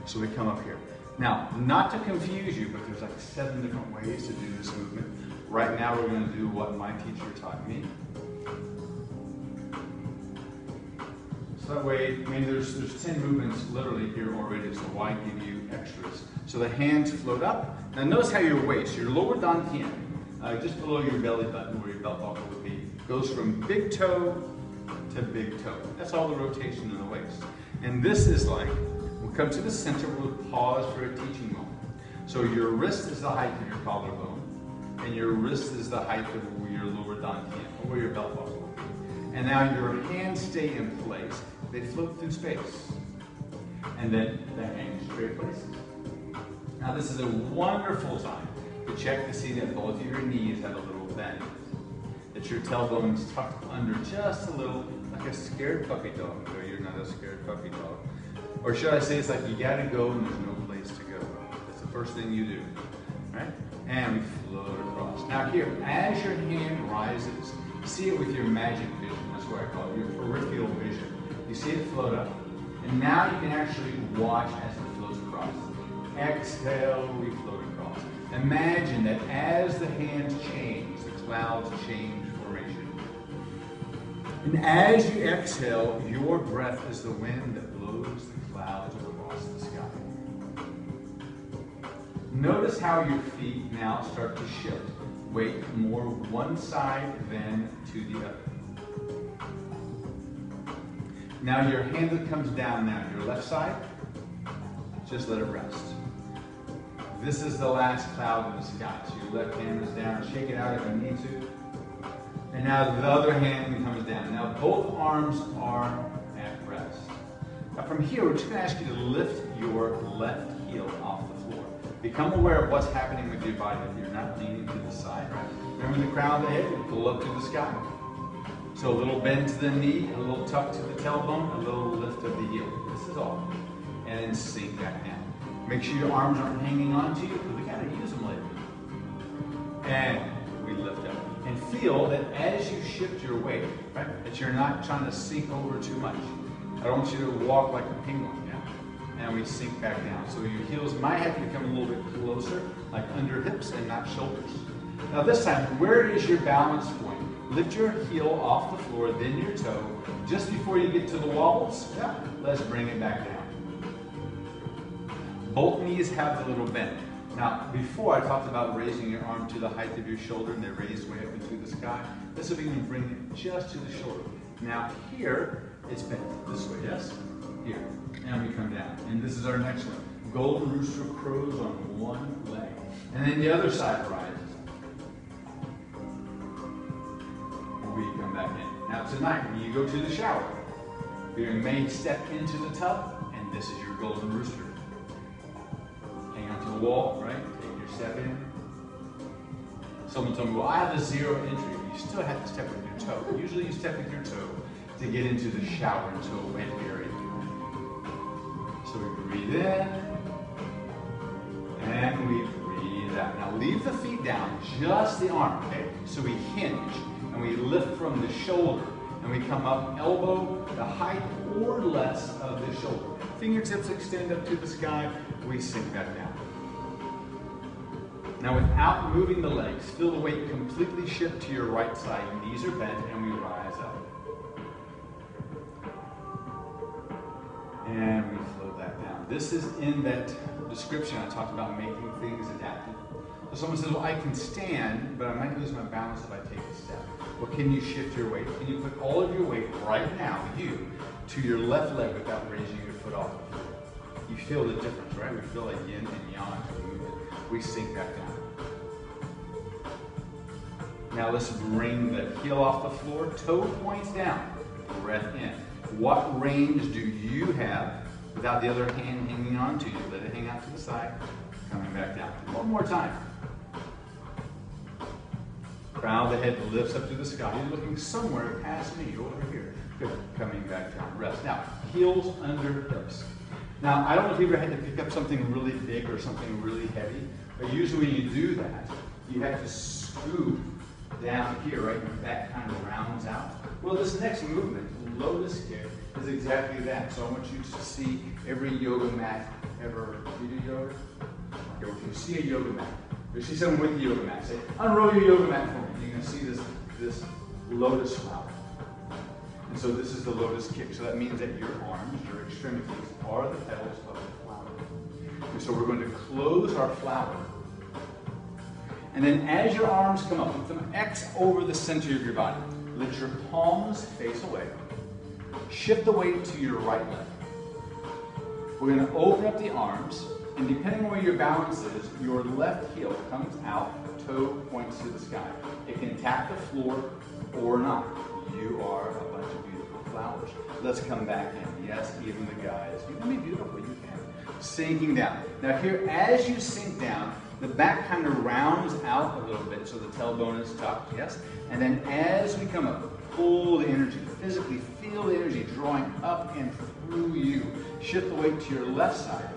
[SPEAKER 1] So we come up here. Now, not to confuse you, but there's like 7 different ways to do this movement. Right now we're going to do what my teacher taught me. So that way, I mean, there's 10 movements literally here already, so why give you extras? So the hands float up. Now notice how your waist, your lower dantian, just below your belly button where your belt buckle would be, goes from big toe to big toe. That's all the rotation in the waist. And this is like, we'll come to the center, we'll pause for a teaching moment. So your wrist is the height of your collarbone, and your wrist is the height of your lower dantian, or where your belt buckle will be. And now your hands stay in place. They float through space. And then the hands straight places. Now this is a wonderful time to check to see that both of your knees have a little bend. That your tailbone's tucked under just a little, like a scared puppy dog. No, you're not a scared puppy dog. Or should I say it's like you gotta go and there's no place to go. That's the first thing you do, right? And we float across. Now here, as your hand rises, see it with your magic vision. That's what I call it, your peripheral vision. You see it float up. And now you can actually watch as it flows across. Exhale, we float across. Imagine that as the hands change, the clouds change formation. And as you exhale, your breath is the wind that blows the clouds across the sky. Notice how your feet now start to shift. Weight more one side than to the other. Now your hand that comes down now, your left side, just let it rest. This is the last cloud in the sky. So your left hand is down, shake it out if you need to. And now the other hand comes down. Now both arms are at rest. Now from here, we're just going to ask you to lift your left heel off the floor. Become aware of what's happening with your body. If you're not leaning to the side, right? Remember the crown of the head, pull up to the sky. So a little bend to the knee, a little tuck to the tailbone, a little lift of the heel. This is all. And then sink back down. Make sure your arms aren't hanging on to you, because we gotta use them later. And feel that as you shift your weight, right, that you're not trying to sink over too much. I don't want you to walk like a penguin, yeah? And we sink back down. So your heels might have to become a little bit closer, like under hips and not shoulders. Now this time, where is your balance point? Lift your heel off the floor, then your toe, just before you get to the wobbles. Yeah. Let's bring it back down. Both knees have the little bend. Now, before I talked about raising your arm to the height of your shoulder and they raise way up into the sky. This will be going to bring it just to the shoulder. Now here, it's bent this way, yes? Here. And we come down. And this is our next one. Golden rooster crows on one leg. And then the other side rises. We come back in. Now tonight, when you go to the shower, you may step into the tub, and this is your golden rooster. Hang on to the wall, right? Take your step in. Someone told me, well, I have a 0 entry. You still have to step with your toe. Usually you step with your toe to get into the shower, into a wet area. So we breathe in, and we breathe out. Now leave the feet down, just the arm, okay? So we hinge, and we lift from the shoulder, and we come up elbow, the height or less of the shoulder. Fingertips extend up to the sky, we sink back down. Now without moving the legs, feel the weight completely shift to your right side. Knees are bent, and we rise up. And we float that down. This is in that description I talked about making things adaptive. So someone says, well, I can stand, but I might lose my balance if I take a step. Well, can you shift your weight? Can you put all of your weight right now, you, to your left leg without raising your foot off the floor? You feel the difference, right? We feel like yin and yang as we move it. We sink back down. Now let's bring the heel off the floor, toe points down, breath in. What range do you have without the other hand hanging on to you? Let it hang out to the side, coming back down. One more time. Crown of the head lifts up to the sky. You're looking somewhere past me, over here. Good, coming back down, rest. Now, heels under hips. Now, I don't know if you ever had to pick up something really big or something really heavy, but usually when you do that, you have to scoop down here, right? Your back kind of rounds out. Well, this next movement, lotus kick, is exactly that. So I want you to see every yoga mat ever. You do yoga? Okay, if you see a yoga mat, if you see someone with a yoga mat, say, unroll your yoga mat for me. You're going to see this lotus flower. And so this is the lotus kick. So that means that your arms, your extremities, are the petals of the flower. And so we're going to close our flower. And then as your arms come up, with them X over the center of your body, let your palms face away. Shift the weight to your right leg. We're going to open up the arms, and depending on where your balance is, your left heel comes out, toe points to the sky. It can tap the floor or not. You are a bunch of beautiful flowers. Let's come back in. Yes, even the guys. You can be beautiful, you can. Sinking down. Now here, as you sink down, the back kind of rounds out a little bit, so the tailbone is tucked, yes? And then as we come up, pull the energy, physically feel the energy drawing up and through you. Shift the weight to your left side,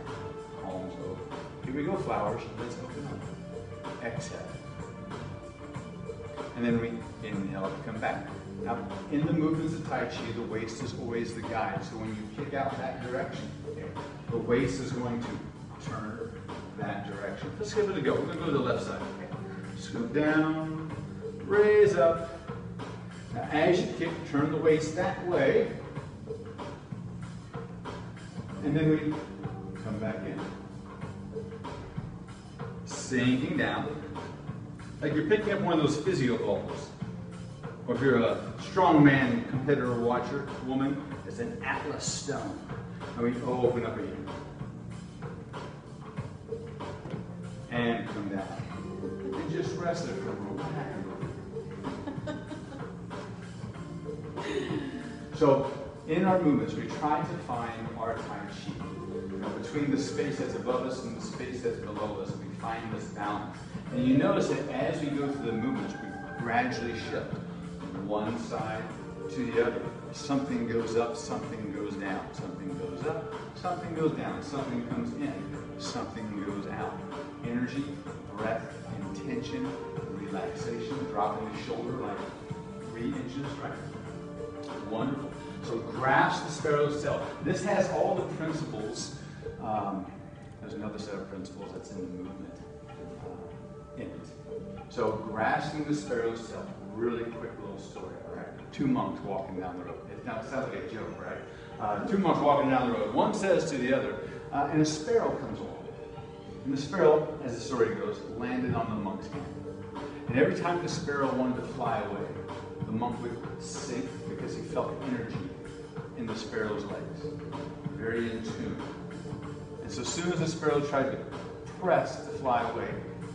[SPEAKER 1] palms over. Here we go, flowers, let's open up. Exhale. And then we inhale to come back. Now, in the movements of Tai Chi, the waist is always the guide. So when you kick out that direction, okay, the waist is going to turn that direction. Let's give it a go. We're going to go to the left side. Okay. Scoop down, raise up. Now, as you kick, turn the waist that way. And then we come back in. Sinking down. Like you're picking up one of those physio balls. Or if you're a strongman competitor watcher, woman, it's an Atlas stone. And we open up again. And come down. And just rest there for a moment. So, in our movements, we try to find our Tai Chi. You know, between the space that's above us and the space that's below us, we find this balance. And you notice that as we go through the movements, we gradually shift from one side to the other. Something goes up, something goes down. Something goes up, something goes down. Something comes in, something goes out. Energy, breath, intention, relaxation, dropping the shoulder like 3 inches, right? Wonderful. So grasp the sparrow's tail. This has all the principles. There's another set of principles that's in the movement in it. So grasping the sparrow's tail, really quick little story, all right? 2 monks walking down the road. Now it sounds like a joke, right? 2 monks walking down the road. One says to the other, and a sparrow comes along. And the sparrow, as the story goes, landed on the monk's hand. And every time the sparrow wanted to fly away, the monk would sink because he felt energy in the sparrow's legs. Very in tune. And so as soon as the sparrow tried to press to fly away,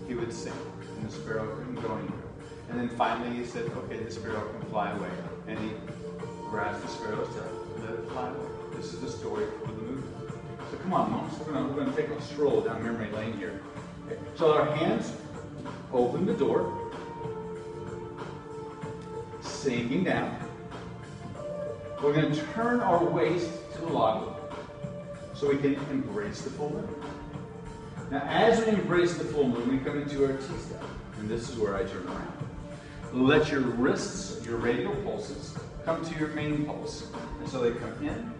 [SPEAKER 1] he would sink. And the sparrow couldn't go anywhere. And then finally he said, okay, the sparrow can fly away. And he grasped the sparrow's tail and let it fly away. This is the story for the movement. So come on, monks, we're going to take a stroll down memory lane here. Okay. So our hands open the door, sinking down. We're going to turn our waist to the log so we can embrace the full moon. Now, as we embrace the full moon, we come into our T-step, and this is where I turn around. Let your wrists, your radial pulses, come to your main pulse, and so they come in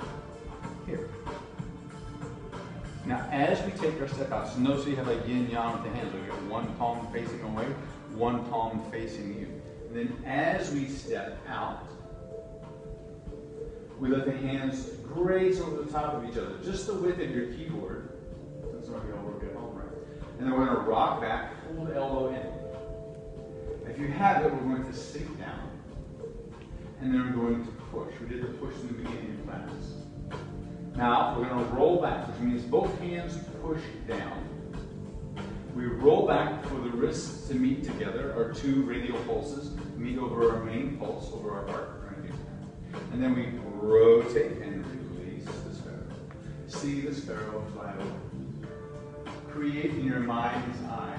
[SPEAKER 1] here. Now, as we take our step out, so notice we have a yin-yang with the hands. We get one palm facing away, one palm facing you. And then as we step out, we let the hands graze over the top of each other, just the width of your keyboard. That's why we all work at home, right? And then we're going to rock back, pull the elbow in. If you have it, we're going to sink down, and then we're going to push. We did the push in the beginning of class. Now, we're going to roll back, which means both hands push down. We roll back for the wrists to meet together, our 2 radial pulses meet over our main pulse, over our heart, right here. And then we rotate and release the sparrow. See the sparrow fly away. Create in your mind's eye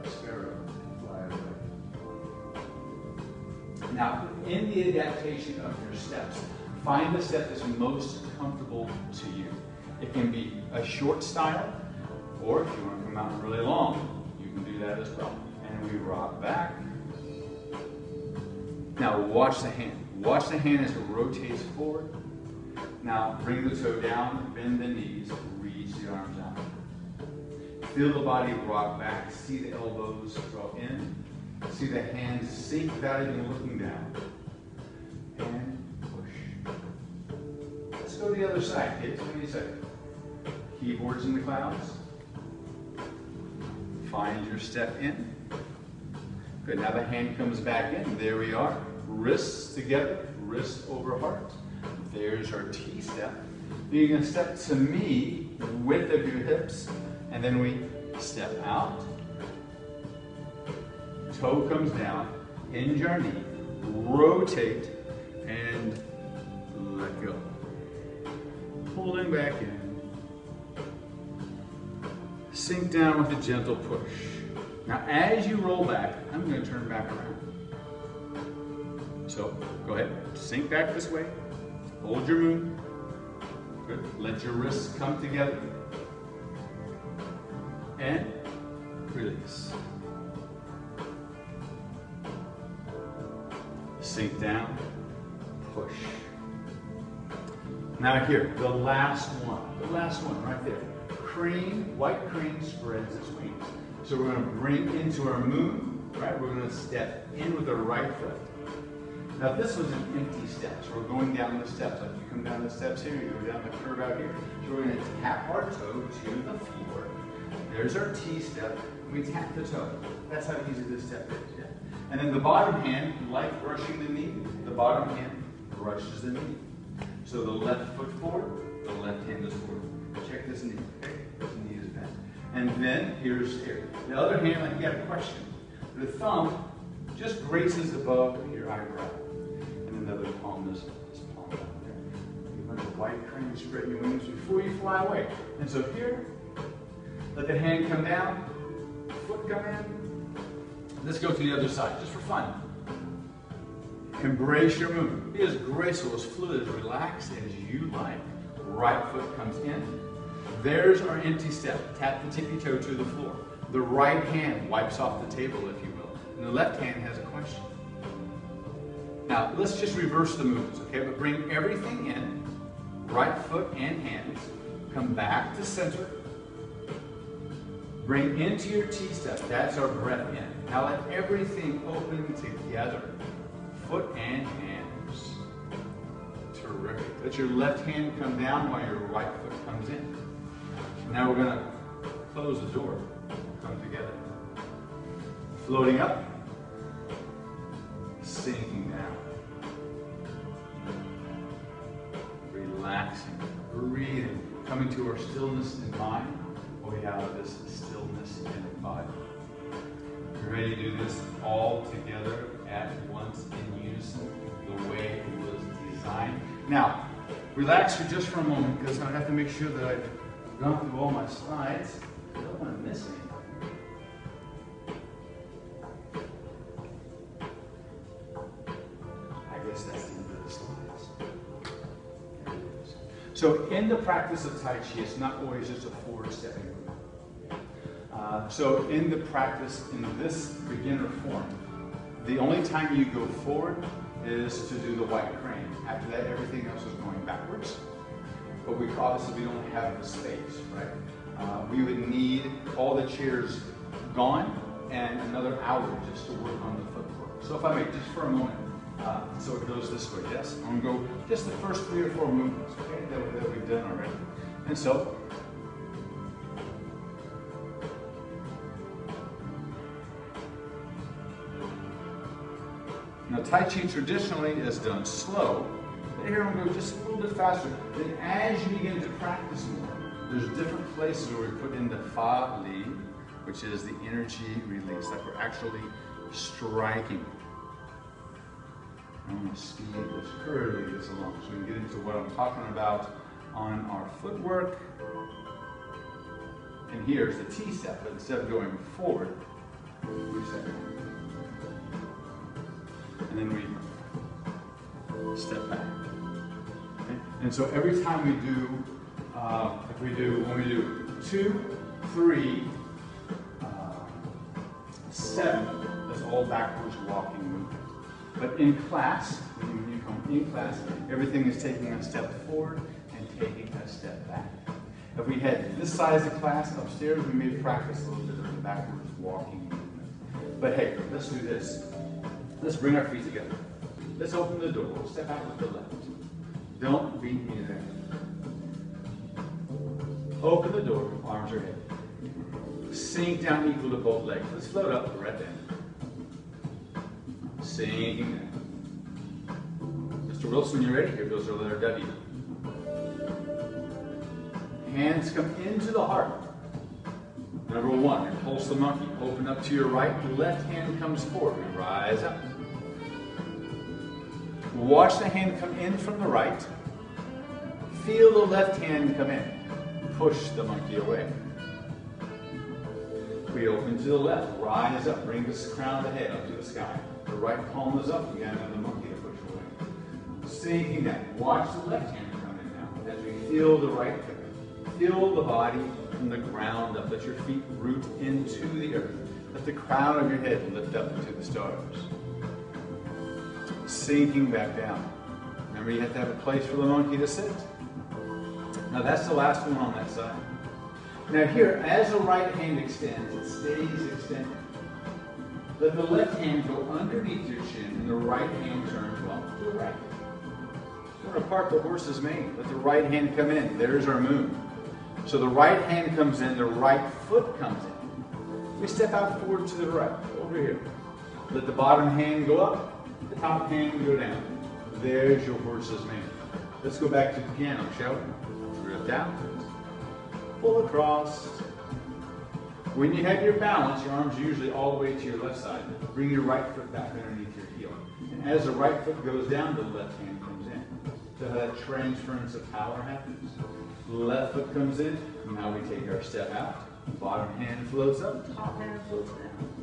[SPEAKER 1] a sparrow fly away. Now, in the adaptation of your steps, find the step that's most comfortable to you. It can be a short style, or if you want to come out really long, you can do that as well. And we rock back. Now watch the hand. Watch the hand as it rotates forward. Now bring the toe down, bend the knees, reach the arms out. Feel the body rock back. See the elbows draw in. See the hands sink without even looking down. And go to the other side, kids. What do you say? Keyboards in the clouds. Find your step in. Good. Now the hand comes back in. There we are. Wrists together. Wrists over heart. There's our T-step. You're going to step to me, width of your hips, and then we step out. Toe comes down. Hinge our knee. Rotate and let go. Pulling back in. Sink down with a gentle push. Now as you roll back, I'm going to turn back around. So go ahead, sink back this way. Hold your moon. Good. Let your wrists come together. And release. Sink down, push. Now here, the last one right there. Crane, white crane spreads its wings. So we're going to bring into our moon, right? We're going to step in with our right foot. Now this was an empty step, so we're going down the steps. Like you come down the steps here, you go down the curve out here. So we're going to tap our toe to the floor. There's our T-step, and we tap the toe. That's how easy this step is, yeah? And then the bottom hand, like brushing the knee, the bottom hand brushes the knee. So the left foot forward, the left hand is forward. Check this knee, okay? This knee is bent. And then here's here. The other hand, like you got a question. The thumb just graces above your eyebrow. And then the other palm is palm down there. You want the white crane, spread your wings before you fly away. And so here, let the hand come down, foot come in. Let's go to the other side, just for fun. Embrace your movement. Be as graceful, as fluid, as relaxed as you like. Right foot comes in. There's our empty step. Tap the tippy toe to the floor. The right hand wipes off the table, if you will. And the left hand has a question. Now, let's just reverse the moves, okay? But bring everything in, right foot and hands. Come back to center. Bring into your T-step. That's our breath in. Now let everything open together. Foot and hands. Terrific. Let your left hand come down while your right foot comes in. Now we're going to close the door. Come together. Floating up. Sinking down. Relaxing. Breathing. Coming to our stillness in mind. We have this stillness in the body. We're ready to do this all together at once in unison, the way it was designed. Now, relax just for a moment because I have to make sure that I've gone through all my slides. I don't want to miss anything. I guess that's the end of the slides. There it is. So in the practice of Tai Chi, it's not always just a forward-stepping movement. So in the practice, in this beginner form, the only time you go forward is to do the white crane. After that, everything else is going backwards. But obviously we don't have the space, right? We would need all the chairs gone and another hour just to work on the footwork. So if I may, just for a moment, so it goes this way, yes? I'm going to go just the first 3 or 4 movements, okay, that we've done already. And so, now, Tai Chi traditionally is done slow, but here I'm going to go just a little bit faster. Then as you begin to practice more, there's different places where we put in the Fa Li, which is the energy release, like we're actually striking. I'm going to speed this curly this along so we can get into what I'm talking about on our footwork. And here's the T-step, but instead of going forward, we step back. And then we step back. Okay? And so every time we do, when we do 2, 3, 7, that's all backwards walking movement. But in class, when you come in class, everything is taking a step forward and taking a step back. If we had this size of class upstairs, we may practice a little bit of the backwards walking movement. But hey, let's do this. Let's bring our feet together. Let's open the door. We'll step out with the left. Don't beat me there. Open the door, arms are ahead. Sink down equal to both legs. Let's float up, right there. Sinking down. Mr. Wilson, you ready? Here goes our letter W. Hands come into the heart. Number 1, pulse the monkey. Open up to your right. Left hand comes forward. We rise up. Watch the hand come in from the right. Feel the left hand come in. Push the monkey away. We open to the left. Rise up. Bring this crown of the head up to the sky. The right palm is up. We got another monkey to push away. Sinking down. Watch the left hand come in now. As we feel the right come in. Feel the body from the ground up. Let your feet root into the earth. Let the crown of your head lift up to the stars. Sinking back down. Remember, you have to have a place for the monkey to sit. Now that's the last one on that side. Now here, as the right hand extends, it stays extended. Let the left hand go underneath your chin and the right hand turns well to the right. We're going to part the horse's mane. Let the right hand come in. There's our moon. So the right hand comes in, the right foot comes in. We step out forward to the right, over here. Let the bottom hand go up, the top hand go down. There's your horse's mane. Let's go back to the piano, shall we? Drift out, pull across. When you have your balance, your arms are usually all the way to your left side. Bring your right foot back underneath your heel. And as the right foot goes down, the left hand comes in. So that transference of power happens. Left foot comes in. Now we take our step out. Bottom hand floats up, top hand floats down.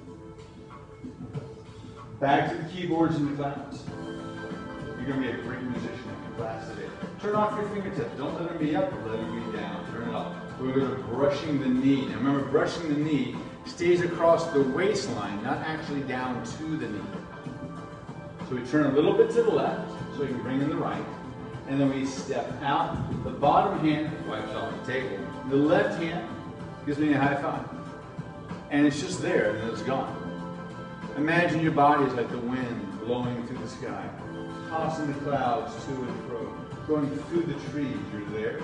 [SPEAKER 1] Back to the keyboards and the clouds. You're going to be a great musician in class today. Turn off your fingertips. Don't let them be up, let them be down. Turn it off. We're going to brushing the knee. Now remember, brushing the knee stays across the waistline, not actually down to the knee. So we turn a little bit to the left, so we can bring in the right. And then we step out. The bottom hand wipes off the table. The left hand gives me a high five. And it's just there, and then it's gone. Imagine your body is like the wind blowing through the sky, tossing the clouds to and fro, going through the trees. You're there.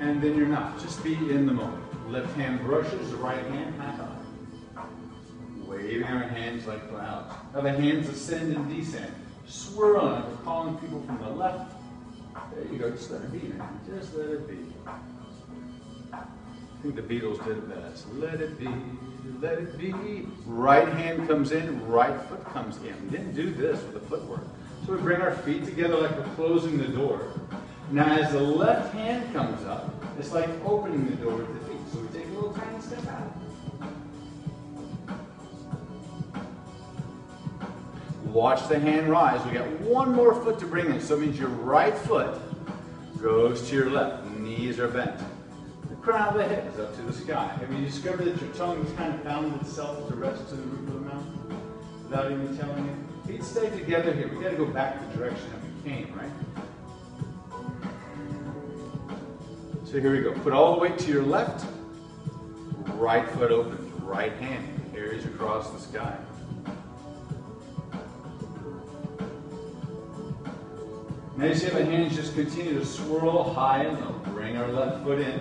[SPEAKER 1] And then you're not. Just be in the moment. Left hand brushes, the right hand high five. Waving our hands like clouds. Now the hands ascend and descend. Swirling. We're calling people from the left. There you go. Just let it be, man. Just let it be. I think the Beatles did it best. Let it be. Let it be. Right hand comes in. Right foot comes in. We didn't do this with the footwork. So we bring our feet together like we're closing the door. Now as the left hand comes up, it's like opening the door with the feet. So we take a little tiny step out. Watch the hand rise. We got one more foot to bring in. So it means your right foot goes to your left. Knees are bent. The crown of the head is up to the sky. Have you discovered that your tongue has kind of found itself to rest to the roof of the mouth without even telling you? Feet stay together here. We got to go back the direction that we came, right? So here we go. Put all the weight to your left. Right foot opens. Right hand carries across the sky. Now you see the hands just continue to swirl high and low. Bring our left foot in.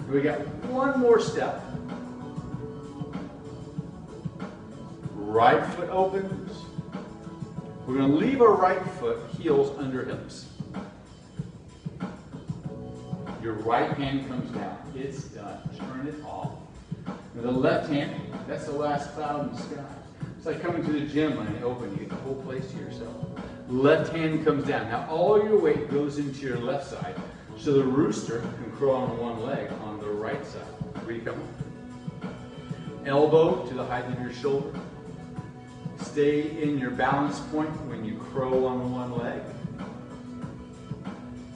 [SPEAKER 1] We got one more step. Right foot opens. We're going to leave our right foot heels under hips. Your right hand comes down. It's done. Turn it off. Now the left hand, that's the last cloud in the sky. It's like coming to the gym when you open, you get the whole place to yourself. Left hand comes down. Now all your weight goes into your left side, so the rooster can crawl on one leg on the right side. Where you come up. Elbow to the height of your shoulder. Stay in your balance point when you crow on one leg.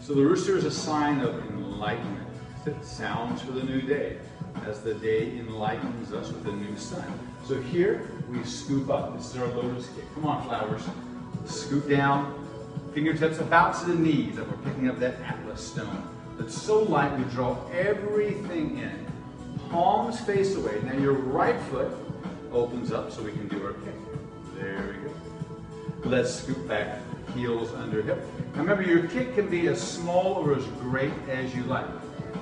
[SPEAKER 1] So the rooster is a sign of enlightenment. It sounds for the new day, as the day enlightens us with a new sun. So here we scoop up. This is our lotus kick. Come on, flowers. Scoop down, fingertips about to the knees, and we're picking up that atlas stone. That's so light we draw everything in. Palms face away. Now your right foot opens up so we can do our kick. There we go. Let's scoop back, heels under hip. Now remember, your kick can be as small or as great as you like.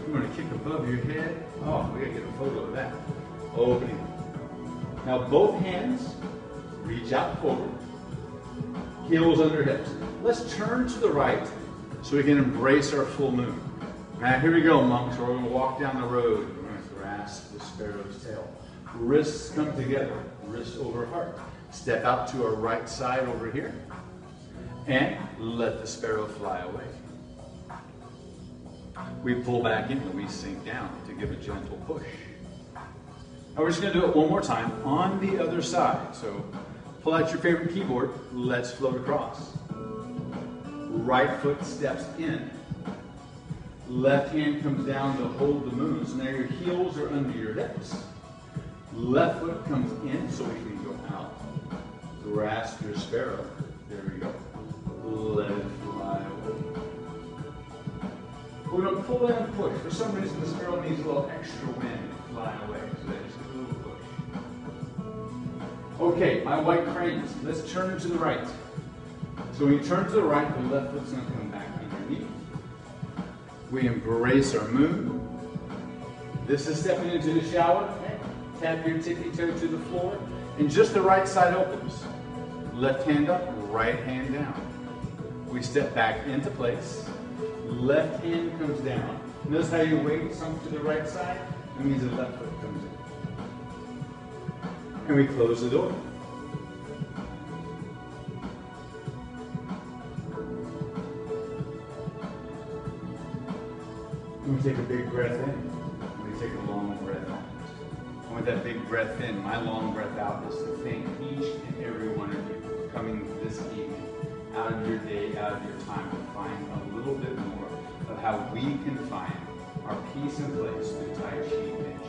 [SPEAKER 1] You want to kick above your head? Oh, we gotta get a photo of that. Opening. Now both hands reach out forward. Heels under hips. Let's turn to the right so we can embrace our full moon. Now here we go, monks. We're going to walk down the road. We're going to grasp the sparrow's tail. Wrists come together, wrist over heart. Step out to our right side over here and let the sparrow fly away. We pull back in and we sink down to give a gentle push. Now we're just going to do it one more time on the other side. So pull out your favorite keyboard. Let's float across. Right foot steps in. Left hand comes down to hold the moon. So now your heels are under your hips. Left foot comes in so we can go out. Grasp your sparrow. There we go. Let it fly away. We're going to pull in and push. For some reason, the sparrow needs a little extra wind to fly away. So there's a little push. Okay, my white cranes. Let's turn to the right. So when you turn to the right, the left foot's going to come back underneath. We embrace our moon. This is stepping into the shower. Okay. Tap your tippy toe to the floor. And just the right side opens. Left hand up, right hand down. We step back into place. Left hand comes down. Notice how your weight sunk to the right side? That means the left foot comes in. And we close the door. And we take a big breath in. We take a long breath out. And with that big breath in, my long breath out is to thank each and every one of you for coming this evening, out of your day, out of your time, to find a little bit more of how we can find our peace and place through Tai Chi and